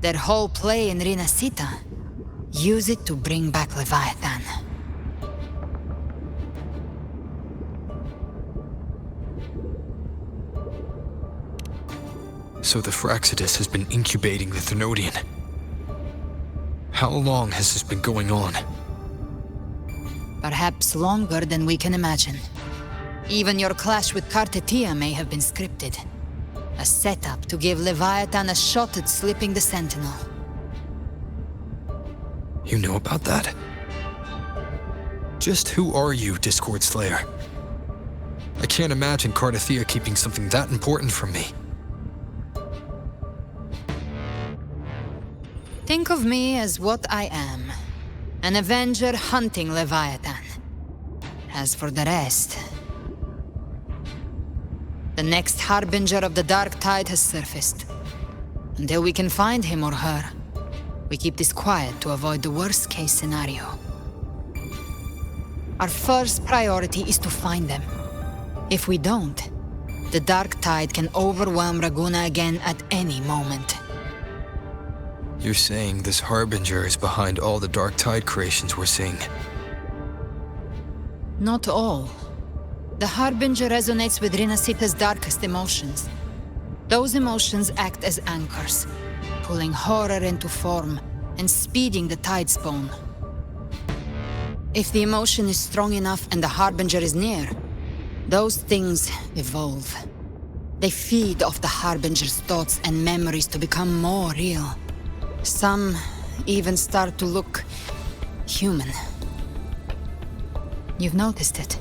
Their whole play in Rinascita, use it to bring back Leviathan. So the Fraxidus has been incubating the Thenodian. How long has this been going on? Perhaps longer than we can imagine. Even your clash with Cartethia may have been scripted. A setup to give Leviathan a shot at slipping the Sentinel. You know about that? Just who are you, Discord Slayer? I can't imagine Cartethia keeping something that important from me. Think of me as what I am. An Avenger hunting Leviathan. As for the rest... The next Harbinger of the Dark Tide has surfaced. Until we can find him or her, we keep this quiet to avoid the worst-case scenario. Our first priority is to find them. If we don't, the Dark Tide can overwhelm Raguna again at any moment. You're saying this Harbinger is behind all the Dark Tide creations we're seeing? Not all. The Harbinger resonates with Rinascita's darkest emotions. Those emotions act as anchors, pulling horror into form and speeding the Tidespawn. If the emotion is strong enough and the Harbinger is near, those things evolve. They feed off the Harbinger's thoughts and memories to become more real. Some even start to look human. You've noticed it.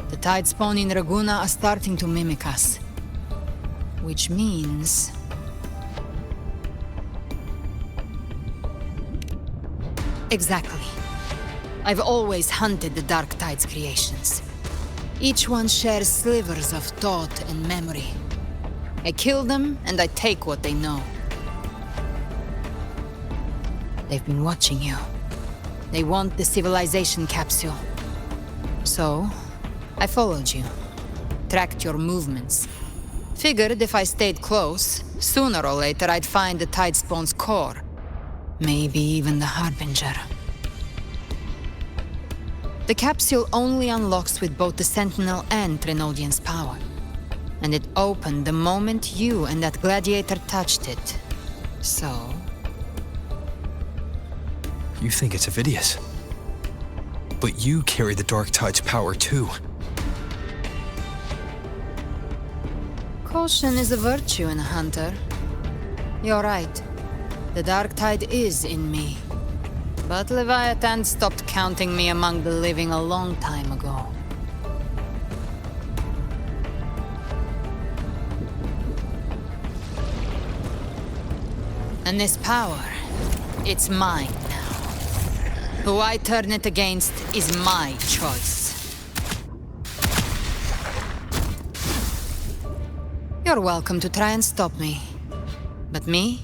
The Tidespawn in Raguna are starting to mimic us. Which means... Exactly. I've always hunted the Dark Tide's creations. Each one shares slivers of thought and memory. I kill them, and I take what they know. They've been watching you. They want the civilization capsule. So, I followed you. Tracked your movements. Figured if I stayed close, sooner or later I'd find the Tidespawn's core. Maybe even the Harbinger. The capsule only unlocks with both the Sentinel and Trinodian's power. And it opened the moment you and that gladiator touched it. So... You think it's Avidius. But you carry the Dark Tide's power too. Caution is a virtue in a hunter. You're right. The Dark Tide is in me. But Leviathan stopped counting me among the living a long time ago. And this power, it's mine now. Who I turn it against is my choice. You're welcome to try and stop me. But me?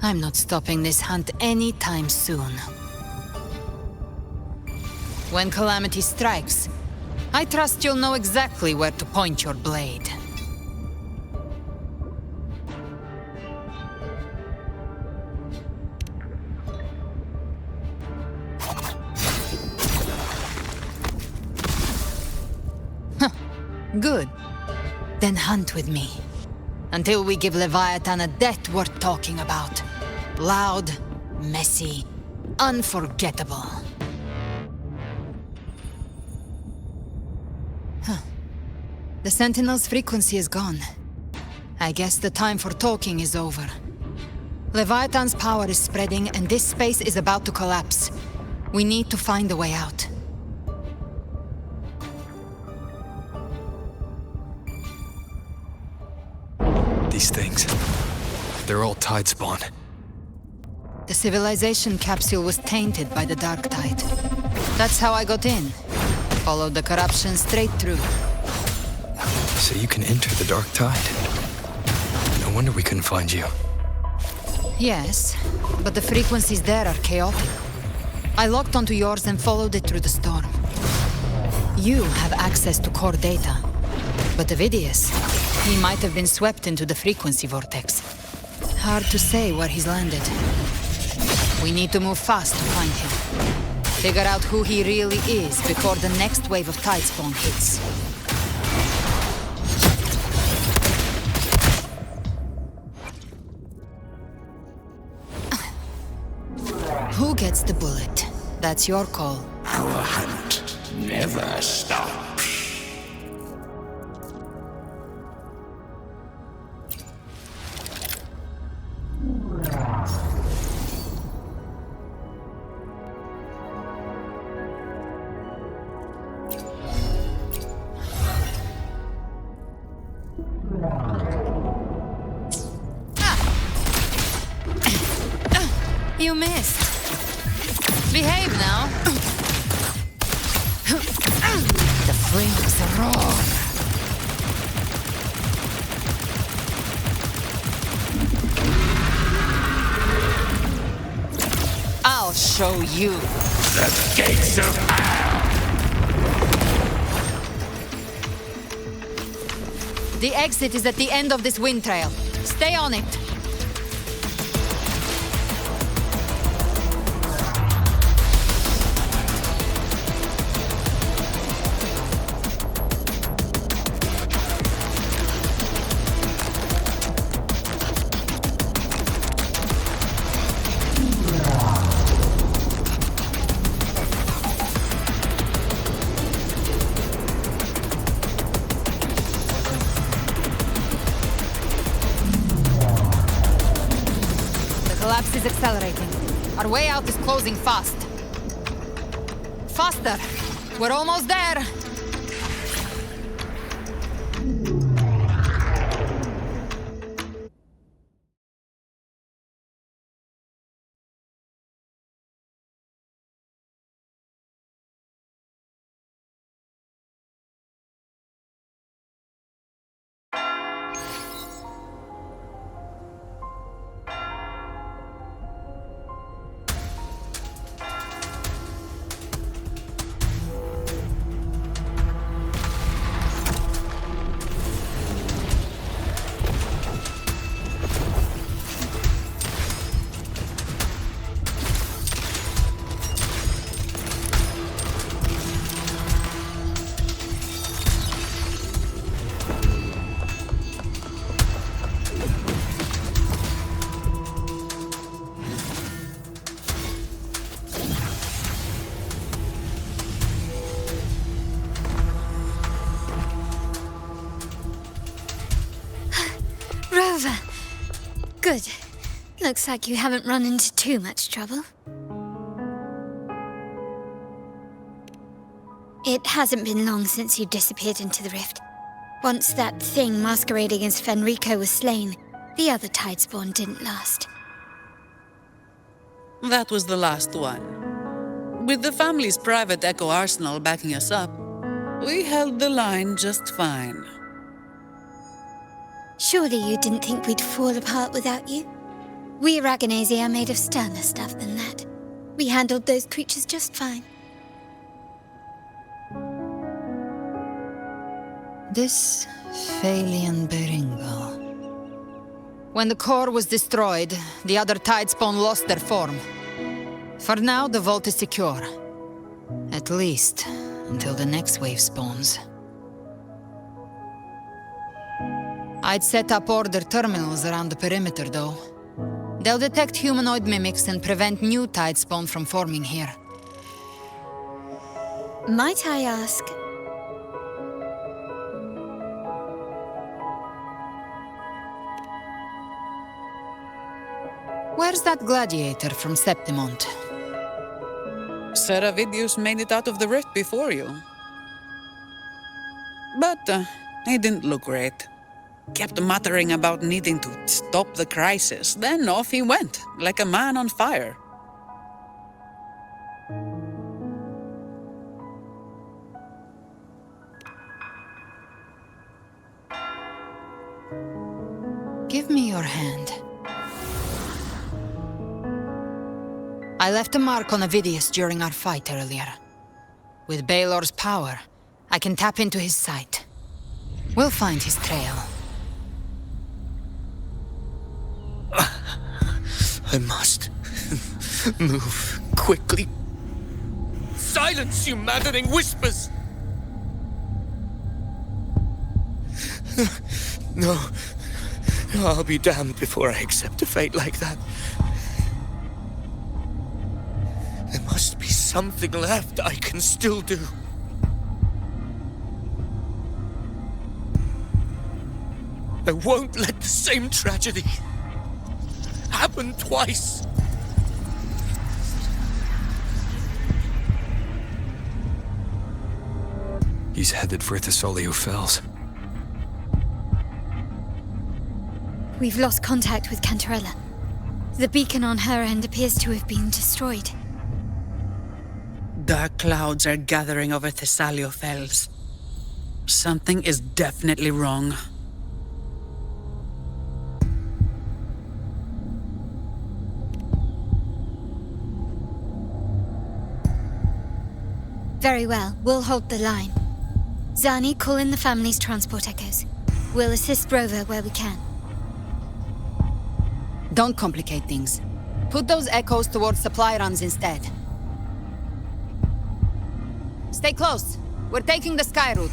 I'm not stopping this hunt anytime soon. When calamity strikes, I trust you'll know exactly where to point your blade. Good. Then hunt with me. Until we give Leviathan a death worth talking about. Loud, messy, unforgettable. The Sentinel's frequency is gone. I guess the time for talking is over. Leviathan's power is spreading and this space is about to collapse. We need to find a way out. These things, they're all Tidespawn. The civilization capsule was tainted by the Dark Tide. That's how I got in. Followed the corruption straight through. So you can enter the Dark Tide. No wonder we couldn't find you. Yes, but the frequencies there are chaotic. I locked onto yours and followed it through the storm. You have access to core data. But Avidius, he might have been swept into the frequency vortex. Hard to say where he's landed. We need to move fast to find him. Figure out who he really is before the next wave of Tidespawn hits. Who gets the bullet? That's your call. Our hunt never stops. You missed. Behave now. The flames roar. I'll show you. The gates of hell! The exit is at the end of this wind trail. Stay on it. Collapse is accelerating. Our way out is closing fast. Faster! We're almost there! Good. Looks like you haven't run into too much trouble. It hasn't been long since you disappeared into the rift. Once that thing masquerading as Fenrico was slain, the other Tidespawn didn't last. That was the last one. With the family's private Echo arsenal backing us up, we held the line just fine. Surely you didn't think we'd fall apart without you? We Aragonese are made of sterner stuff than that. We handled those creatures just fine. This Phalian Beringal. When the core was destroyed, the other Tidespawn lost their form. For now, the vault is secure. At least, until the next wave spawns. I'd set up order terminals around the perimeter, though. They'll detect humanoid mimics and prevent new Tidespawn from forming here. Might I ask... Where's that gladiator from Septimont? Seravidius made it out of the rift before you. But he didn't look great. Kept muttering about needing to stop the crisis, then off he went, like a man on fire. Give me your hand. I left a mark on Avidius during our fight earlier. With Baelor's power, I can tap into his sight. We'll find his trail. I must move quickly. Silence, you maddening whispers! No, I'll be damned before I accept a fate like that. There must be something left I can still do. I won't let the same tragedy happen twice. He's headed for Thessalio Fells. We've lost contact with Cantarella. The beacon on her end appears to have been destroyed. Dark clouds are gathering over Thessalio Fells. Something is definitely wrong. Very well, we'll hold the line. Zani, call in the family's transport echoes. We'll assist Rover where we can. Don't complicate things. Put those echoes towards supply runs instead. Stay close. We're taking the sky route.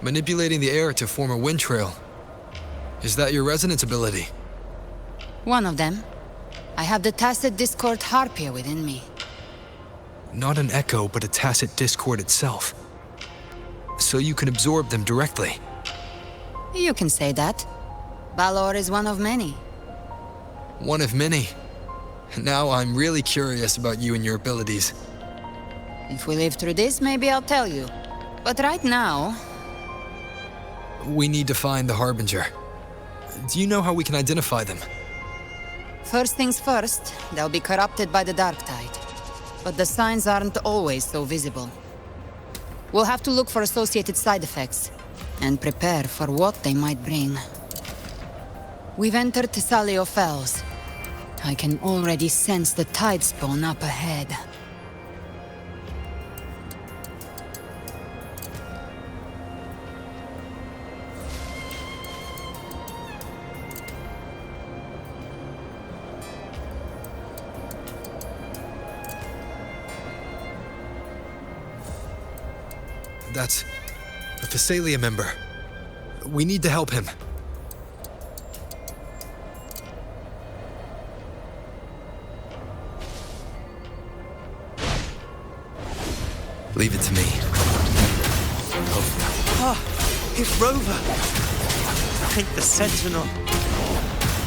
Manipulating the air to form a wind trail. Is that your resonance ability? One of them. I have the Tacit Discord Harpia within me. Not an echo, but a tacit discord itself. So you can absorb them directly. You can say that. Balor is one of many. One of many. Now I'm really curious about you and your abilities. If we live through this, maybe I'll tell you. But right now... We need to find the Harbinger. Do you know how we can identify them? First things first, they'll be corrupted by the Dark Tide. But the signs aren't always so visible. We'll have to look for associated side effects, and prepare for what they might bring. We've entered Thessalio Fells. I can already sense the Tidespawn up ahead. That's a Thessalia member. We need to help him. Leave it to me. It's Rover! Ain't the Sentinel.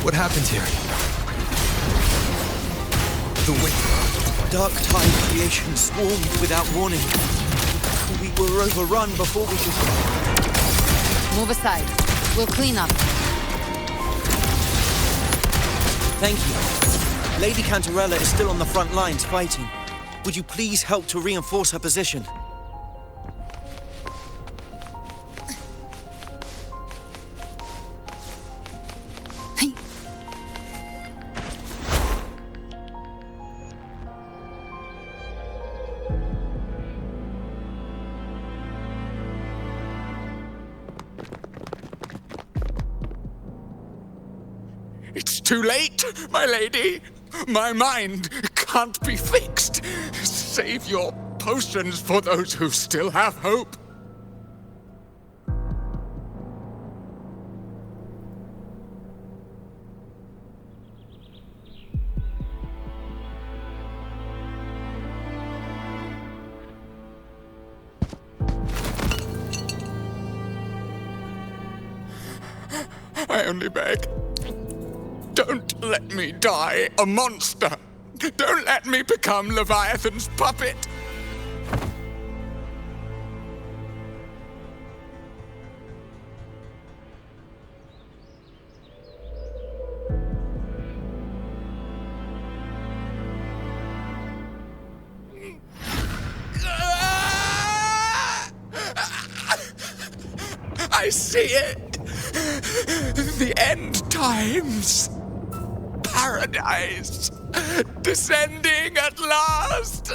What happened here? The wind. Dark tide creation swarmed without warning. We were overrun before we could... Move aside. We'll clean up. Thank you. Lady Cantarella is still on the front lines fighting. Would you please help to reinforce her position? It's too late, my lady. My mind can't be fixed. Save your potions for those who still have hope. I only beg. Don't let me die a monster. Don't let me become Leviathan's puppet. I see it. The end times. Paradise. Descending at last.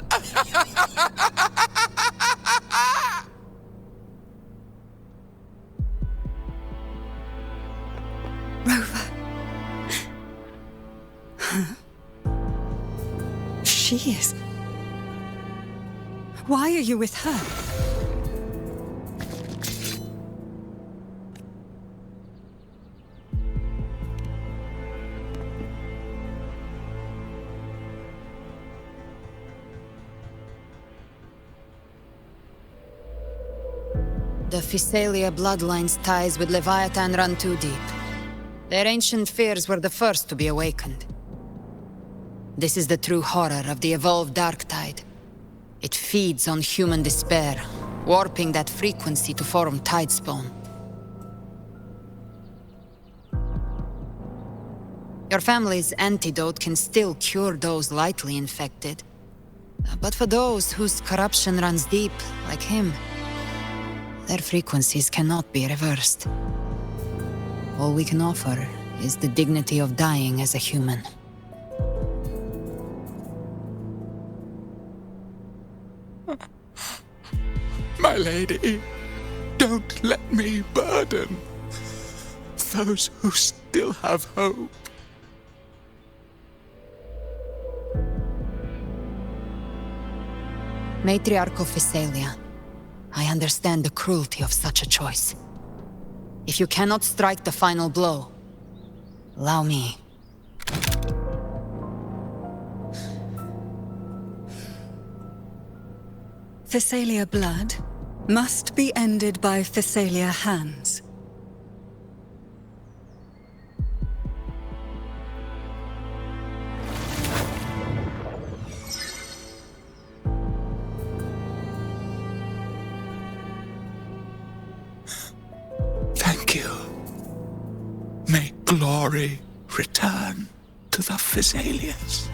Rover. Huh? She is. Why are you with her? The Thessalia bloodline's ties with Leviathan run too deep. Their ancient fears were the first to be awakened. This is the true horror of the evolved dark tide. It feeds on human despair, warping that frequency to form tidespawn. Your family's antidote can still cure those lightly infected. But for those whose corruption runs deep, like him, their frequencies cannot be reversed. All we can offer is the dignity of dying as a human. My lady, don't let me burden those who still have hope. Matriarch of Thessalia, I understand the cruelty of such a choice. If you cannot strike the final blow, allow me. Thessalia blood must be ended by Thessalia hands. Thank you. May glory return to the Thessalians.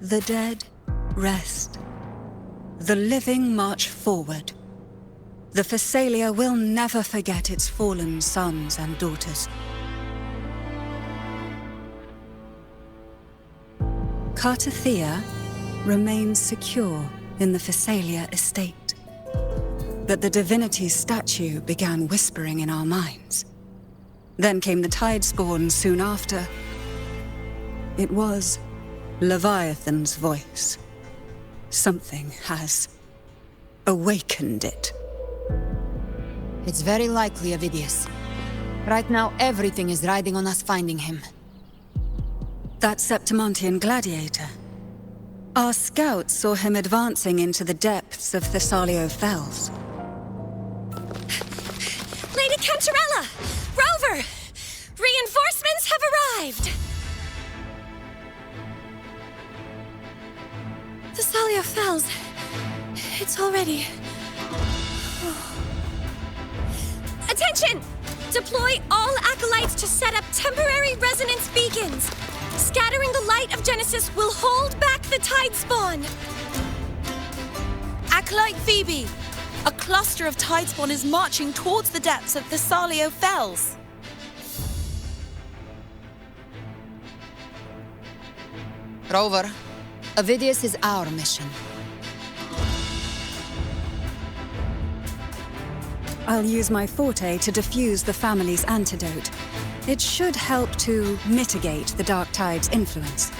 The dead rest. The living march forward. the Phasalia will never forget its fallen sons and daughters. Cartathea remains secure in the Phasalia estate. But the divinity's statue began whispering in our minds. Then came the Tidespawn soon after. It was Leviathan's voice. Something has awakened it. It's very likely, Avidius. Right now, everything is riding on us finding him. That Septimontian gladiator. Our scouts saw him advancing into the depths of Thessalio Fells. Lady Cantarella! Rover! Reinforcements have arrived! Thessalio Fells. It's already... Attention! Deploy all acolytes to set up temporary resonance beacons. Scattering the light of Genesis will hold back the Tidespawn. Acolyte Phoebe, a cluster of Tidespawn is marching towards the depths of Thessalio Fells. Rover, Avidius is our mission. I'll use my forte to defuse the family's antidote. It should help to mitigate the Dark Tide's influence.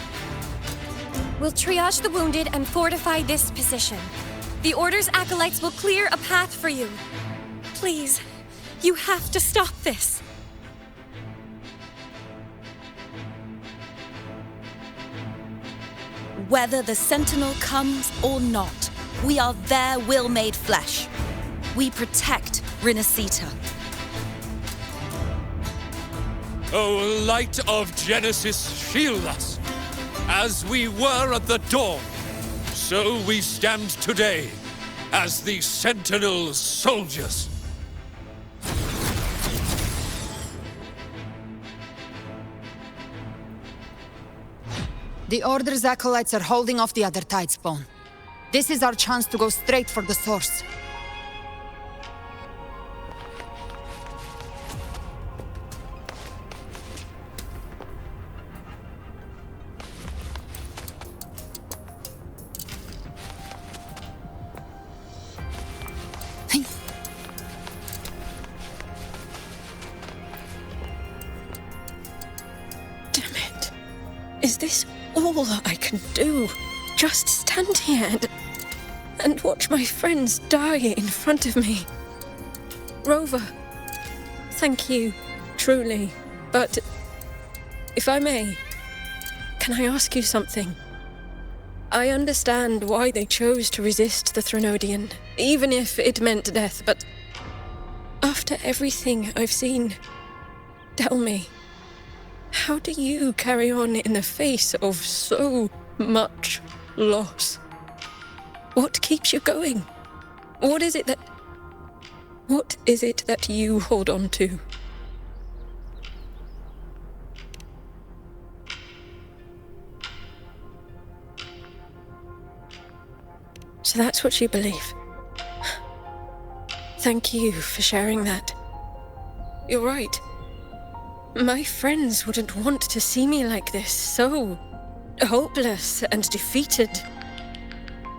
We'll triage the wounded and fortify this position. The Order's acolytes will clear a path for you. Please, you have to stop this. Whether the Sentinel comes or not, we are their will made flesh. We protect Rinascita. O light of Genesis, shield us. As we were at the dawn, so we stand today as the Sentinel's soldiers. The Order's acolytes are holding off the other Tidespawn. This is our chance to go straight for the source. Is this all I can do? Just stand here and watch my friends die in front of me? Rover, thank you, truly. But if I may, can I ask you something? I understand why they chose to resist the Threnodian, even if it meant death, but after everything I've seen, tell me, how do you carry on in the face of so much loss? What keeps you going? What is it that you hold on to? So that's what you believe. Thank you for sharing that. You're right. My friends wouldn't want to see me like this, so hopeless and defeated.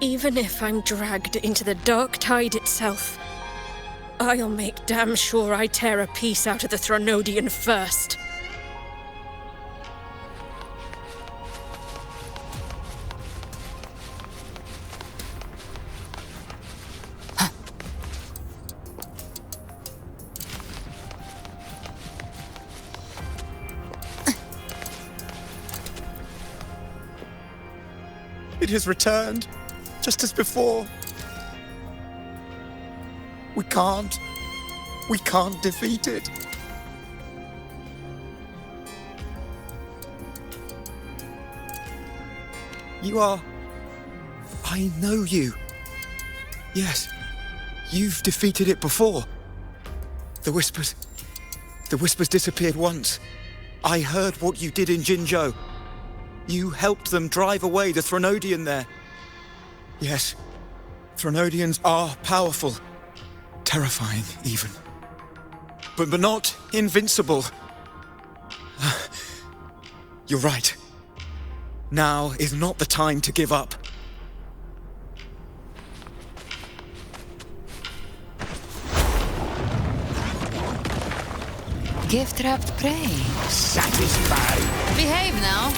Even if I'm dragged into the Dark Tide itself, I'll make damn sure I tear a piece out of the Threnodian first. It has returned, just as before. We can't defeat it. You are... I know you. Yes, you've defeated it before. The Whispers disappeared once. I heard what you did in Jinzhou. You helped them drive away the Threnodian there. Yes, Threnodians are powerful. Terrifying, even. But not invincible. You're right. Now is not the time to give up. Gift-wrapped prey. Satisfied. Behave now.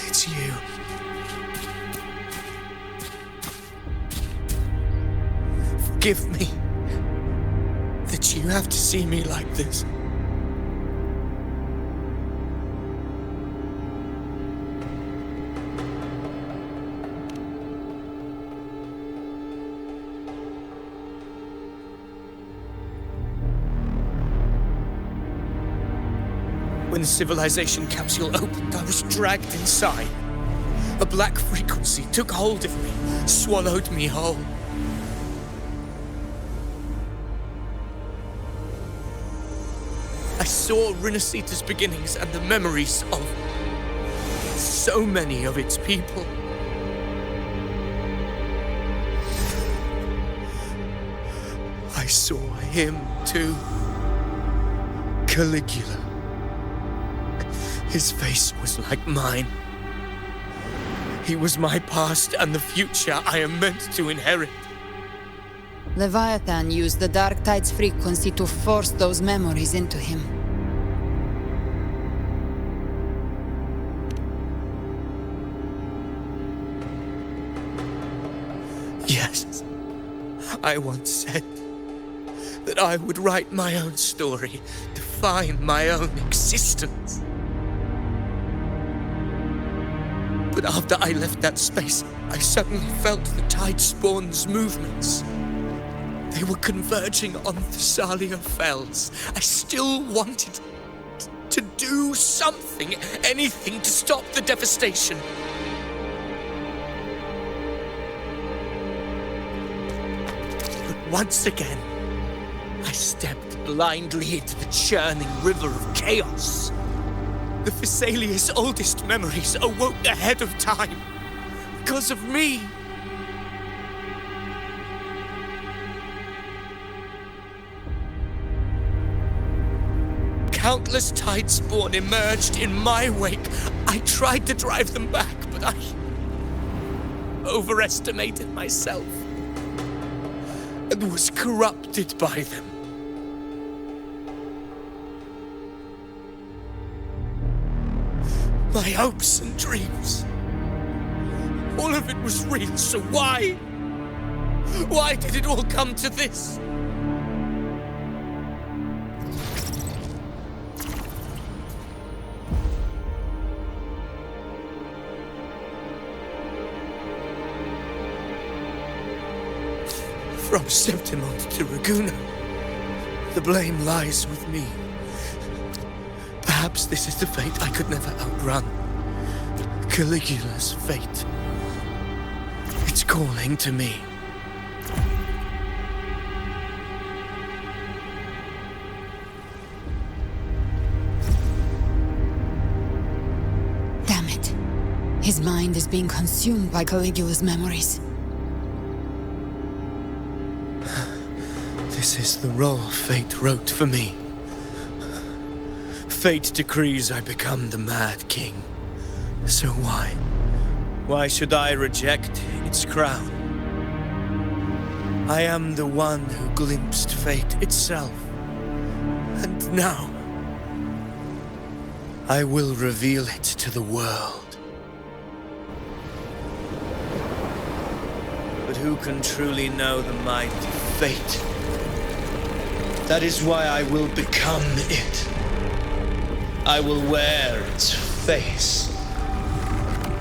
It's you. Forgive me that you have to see me like this. When the civilization capsule opened, I was dragged inside. A black frequency took hold of me, swallowed me whole. I saw Rinascita's beginnings and the memories of so many of its people. I saw him too. Caligula. His face was like mine. He was my past and the future I am meant to inherit. Leviathan used the Dark Tide's frequency to force those memories into him. Yes, I once said that I would write my own story, define my own existence. But after I left that space, I suddenly felt the Tidespawn's movements. They were converging on Thessalia Fells. I still wanted to do something, anything to stop the devastation. But once again, I stepped blindly into the churning river of chaos. The Thessalia's oldest memories awoke ahead of time because of me. Countless Tidespawn emerged in my wake. I tried to drive them back, but I overestimated myself and was corrupted by them. My hopes and dreams. All of it was real, so why? Why did it all come to this? From Septimont to Ragusa, the blame lies with me. Perhaps this is the fate I could never outrun. Caligula's fate. It's calling to me. Damn it. His mind is being consumed by Caligula's memories. This is the role fate wrote for me. Fate decrees I become the Mad King. So why? Why should I reject its crown? I am the one who glimpsed fate itself. And now, I will reveal it to the world. But who can truly know the mind of fate? That is why I will become it. I will wear its face.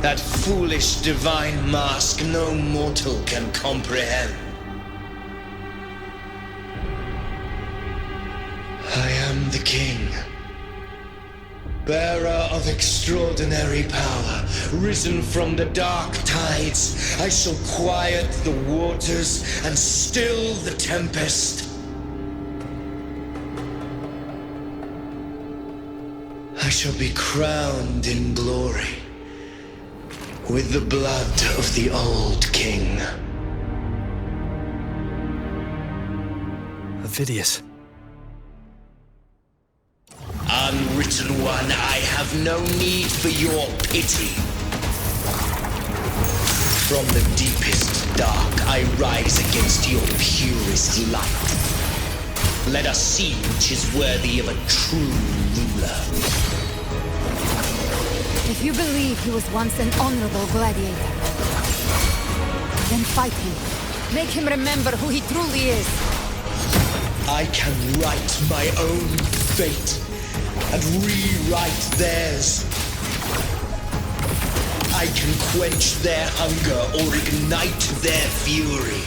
That foolish divine mask no mortal can comprehend. I am the king. Bearer of extraordinary power, risen from the dark tides, I shall quiet the waters and still the tempest. I shall be crowned in glory with the blood of the old king. Avidius. Unwritten one, I have no need for your pity. From the deepest dark, I rise against your purest light. Let us see which is worthy of a true ruler. If you believe he was once an honorable gladiator, then fight him. Make him remember who he truly is. I can write my own fate and rewrite theirs. I can quench their hunger or ignite their fury.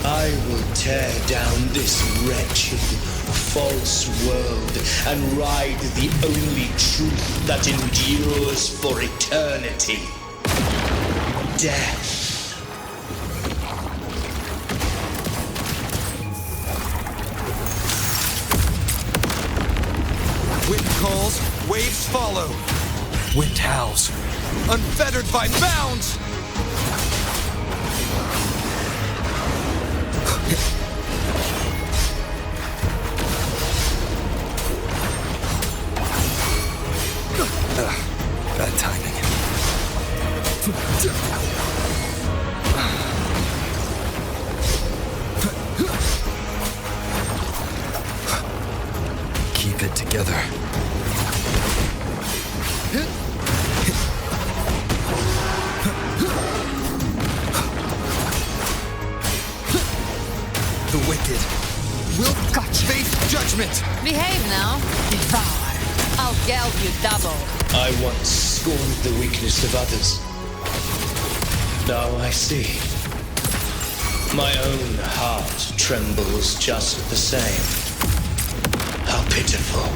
I will tear down this wretched, false world and ride the only truth that endures for eternity. Death. Wind calls, waves follow. Wind howls, unfettered by bounds. Bad timing. Keep it together. The wicked will face judgment. Behave now. Devour. I'll geld you double. I once scorned the weakness of others. Now I see. My own heart trembles just the same. How pitiful.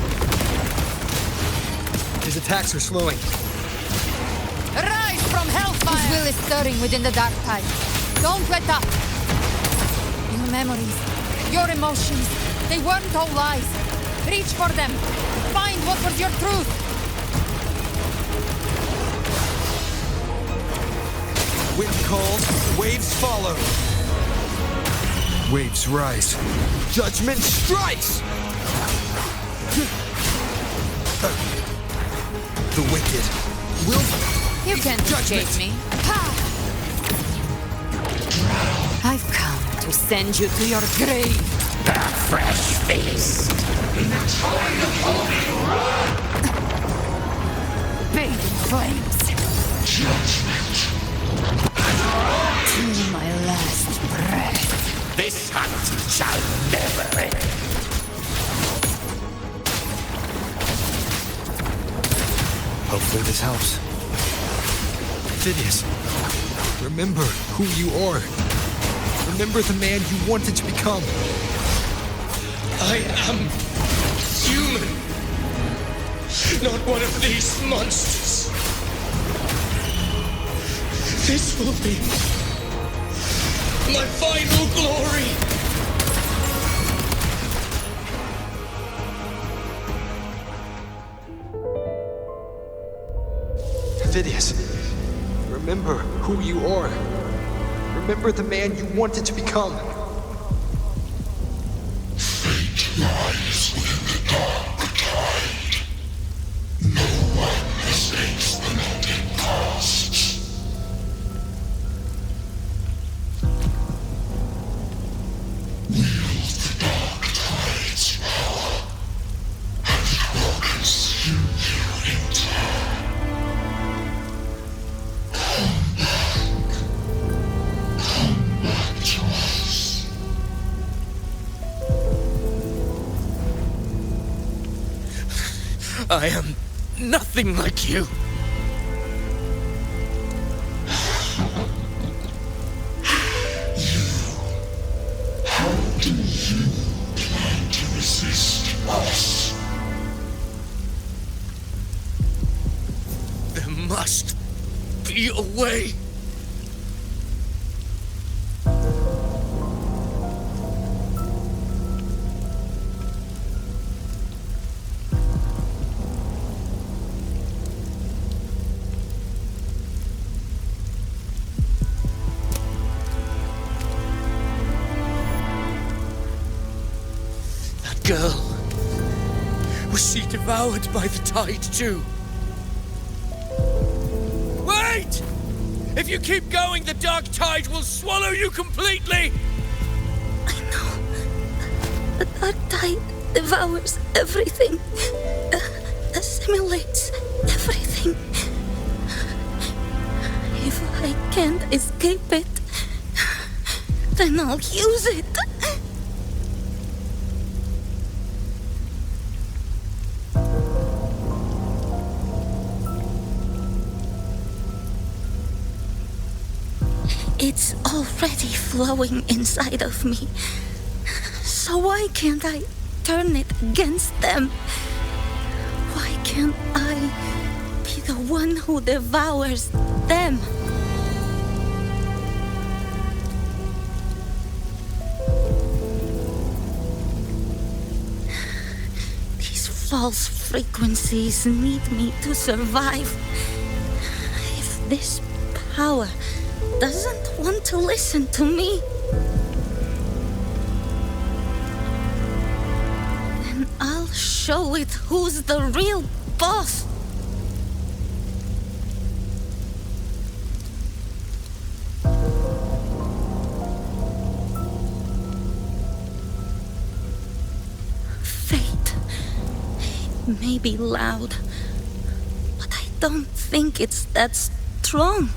His attacks are slowing. Rise from hellfire! His will is stirring within the dark tide. Don't let up. Your memories, your emotions, they weren't all lies. Reach for them. Find what was your truth. Wind calls, waves follow. Waves rise. Judgment strikes! The wicked will... You can't escape me. I've come to send you to your grave. The fresh feast. In the tide of holy wrath. Bathe in flames. Judgment. To my last breath. This hunt shall never end. Hopefully this helps. Phidias, remember who you are. Remember the man you wanted to become. I am human, not one of these monsters. This will be my final glory. Phidias, remember who you are. Remember the man you wanted to become. Fate lies within the dark tide. No one escapes the melting past. Wield the dark tide's power, and it will consume you in turn. Come back to us. I am nothing like you. How do you plan to resist us? me away. That girl, was she devoured by the tide too? Wait! If you keep going, the dark tide will swallow you completely! I know. The dark tide devours everything. Assimilates everything. If I can't escape it, then I'll use it. It's already flowing inside of me. So why can't I turn it against them? Why can't I be the one who devours them? These false frequencies need me to survive. If this power doesn't want to listen to me, then I'll show it who's the real boss. Fate may be loud, but I don't think it's that strong.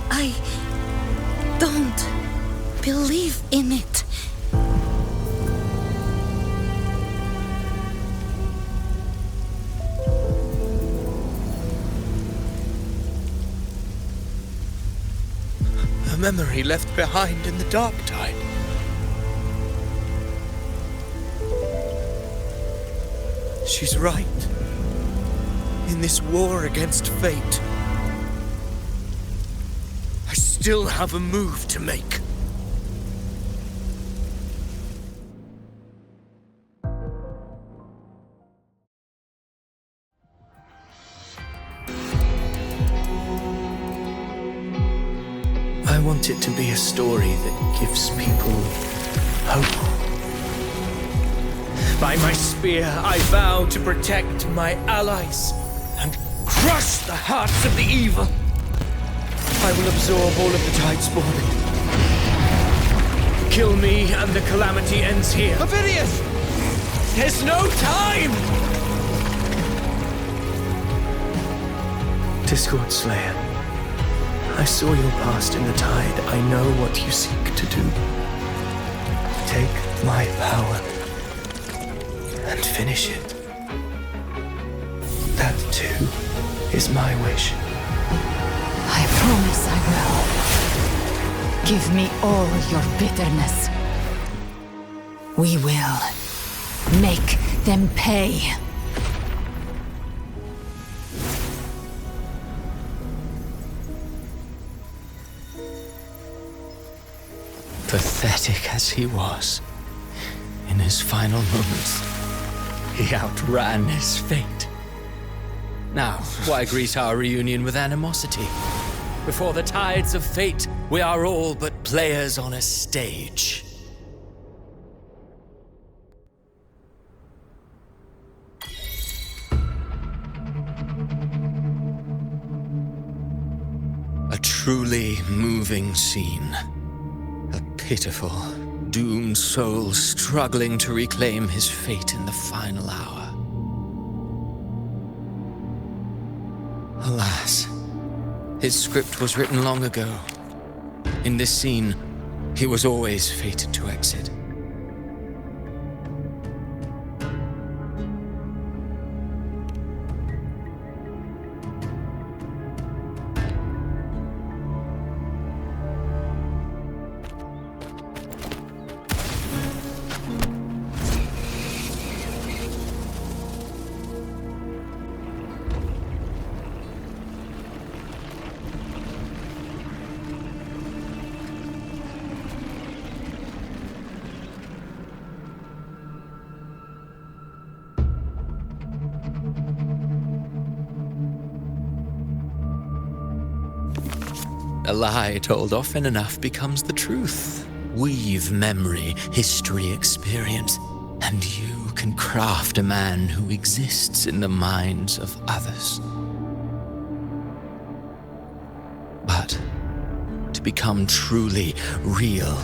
I don't believe in it. A memory left behind in the dark tide. She's right. In this war against fate, I still have a move to make. I want it to be a story that gives people hope. By my spear, I vow to protect my allies and crush the hearts of the evil. I will absorb all of the tide spawn. Kill me and the calamity ends here. Ophidius! There's no time! Discord Slayer, I saw your past in the tide. I know what you seek to do. Take my power and finish it. That too is my wish. I promise I will. Give me all your bitterness. We will make them pay. Pathetic as he was, in his final moments, he outran his fate. Now, why greet our reunion with animosity? Before the tides of fate, we are all but players on a stage. A truly moving scene. A pitiful, doomed soul struggling to reclaim his fate in the final hour. Alas, his script was written long ago. In this scene, he was always fated to exit. A lie told often enough becomes the truth. Weave memory, history, experience, and you can craft a man who exists in the minds of others. But to become truly real,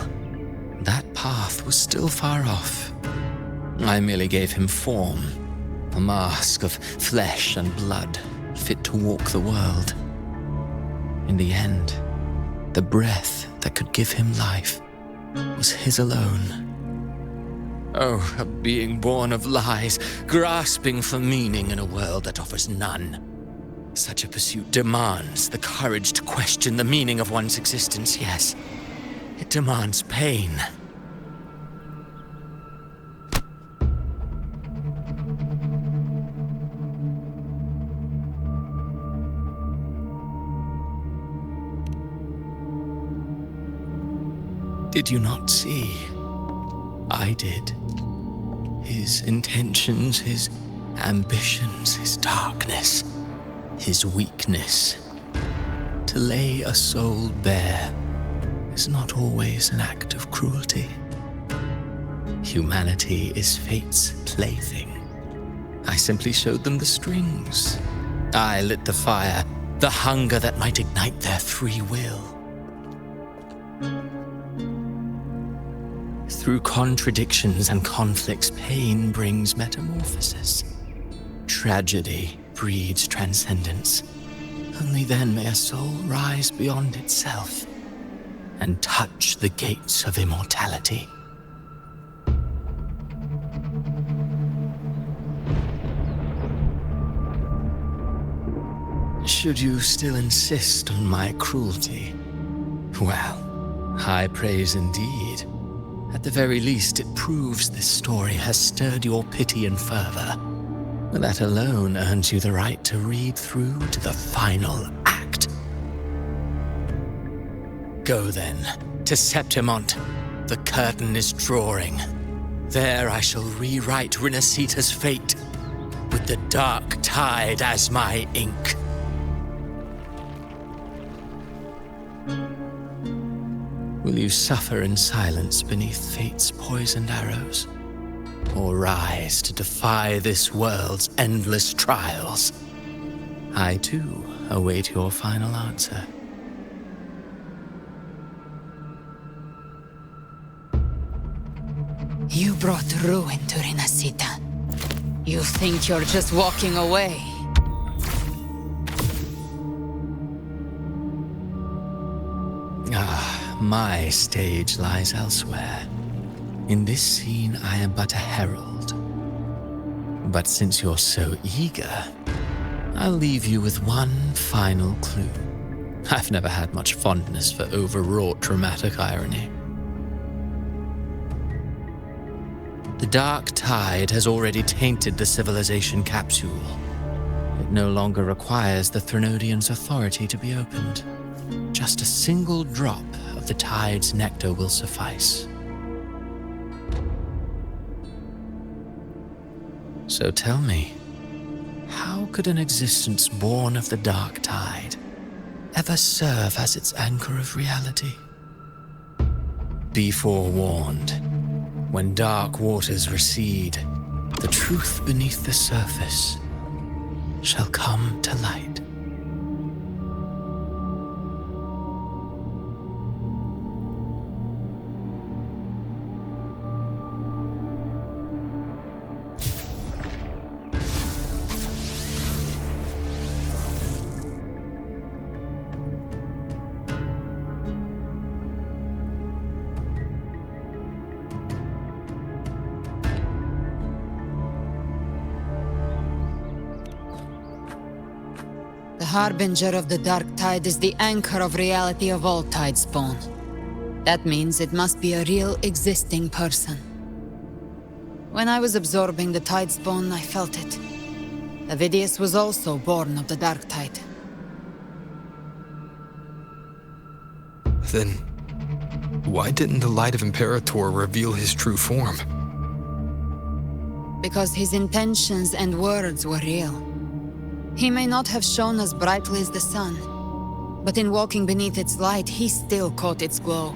that path was still far off. I merely gave him form, a mask of flesh and blood, fit to walk the world. In the end, the breath that could give him life was his alone. Oh, a being born of lies, grasping for meaning in a world that offers none. Such a pursuit demands the courage to question the meaning of one's existence, yes. It demands pain. Did you not see? I did. His intentions, his ambitions, his darkness, his weakness. To lay a soul bare is not always an act of cruelty. Humanity is fate's plaything. I simply showed them the strings. I lit the fire, the hunger that might ignite their free will. Through contradictions and conflicts, pain brings metamorphosis. Tragedy breeds transcendence. Only then may a soul rise beyond itself and touch the gates of immortality. Should you still insist on my cruelty? Well, high praise indeed. At the very least, it proves this story has stirred your pity and fervor. That alone earns you the right to read through to the final act. Go then, to Septimont. The curtain is drawing. There I shall rewrite Rinascita's fate, with the dark tide as my ink. Will you suffer in silence beneath fate's poisoned arrows? Or rise to defy this world's endless trials? I, too, await your final answer. You brought ruin to Rinascita. You think you're just walking away? My stage lies elsewhere. In this scene, I am but a herald. But since you're so eager, I'll leave you with one final clue. I've never had much fondness for overwrought dramatic irony. The dark tide has already tainted the civilization capsule. It no longer requires the Threnodians' authority to be opened. Just a single drop of the tide's nectar will suffice. So tell me, how could an existence born of the dark tide ever serve as its anchor of reality? Be forewarned, when dark waters recede, the truth beneath the surface shall come to light. The harbinger of the dark tide is the anchor of reality of all tidespawn. That means it must be a real existing person. When I was absorbing the tidespawn, I felt it. Avidius was also born of the dark tide. Then, why didn't the light of Imperator reveal his true form? Because his intentions and words were real. He may not have shone as brightly as the sun, But in walking beneath its light, he still caught its glow.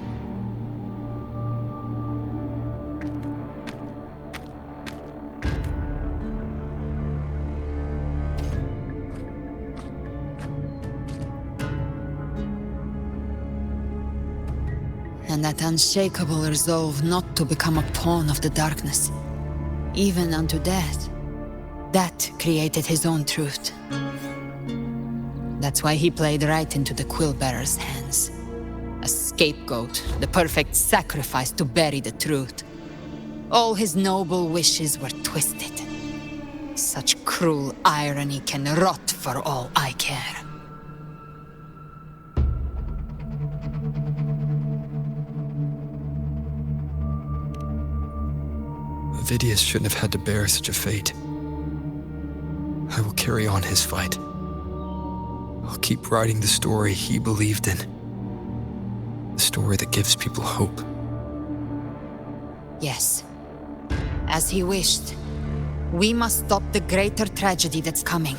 And that unshakable resolve not to become a pawn of the darkness, even unto death, that created his own truth. That's why he played right into the Quill-Bearer's hands. A scapegoat, the perfect sacrifice to bury the truth. All his noble wishes were twisted. Such cruel irony can rot for all I care. Vidius shouldn't have had to bear such a fate. I will carry on his fight. I'll keep writing the story he believed in. The story that gives people hope. Yes. As he wished. We must stop the greater tragedy that's coming.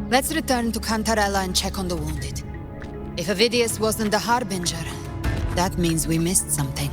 Let's return to Cantarella and check on the wounded. If Vidius wasn't the Harbinger, that means we missed something.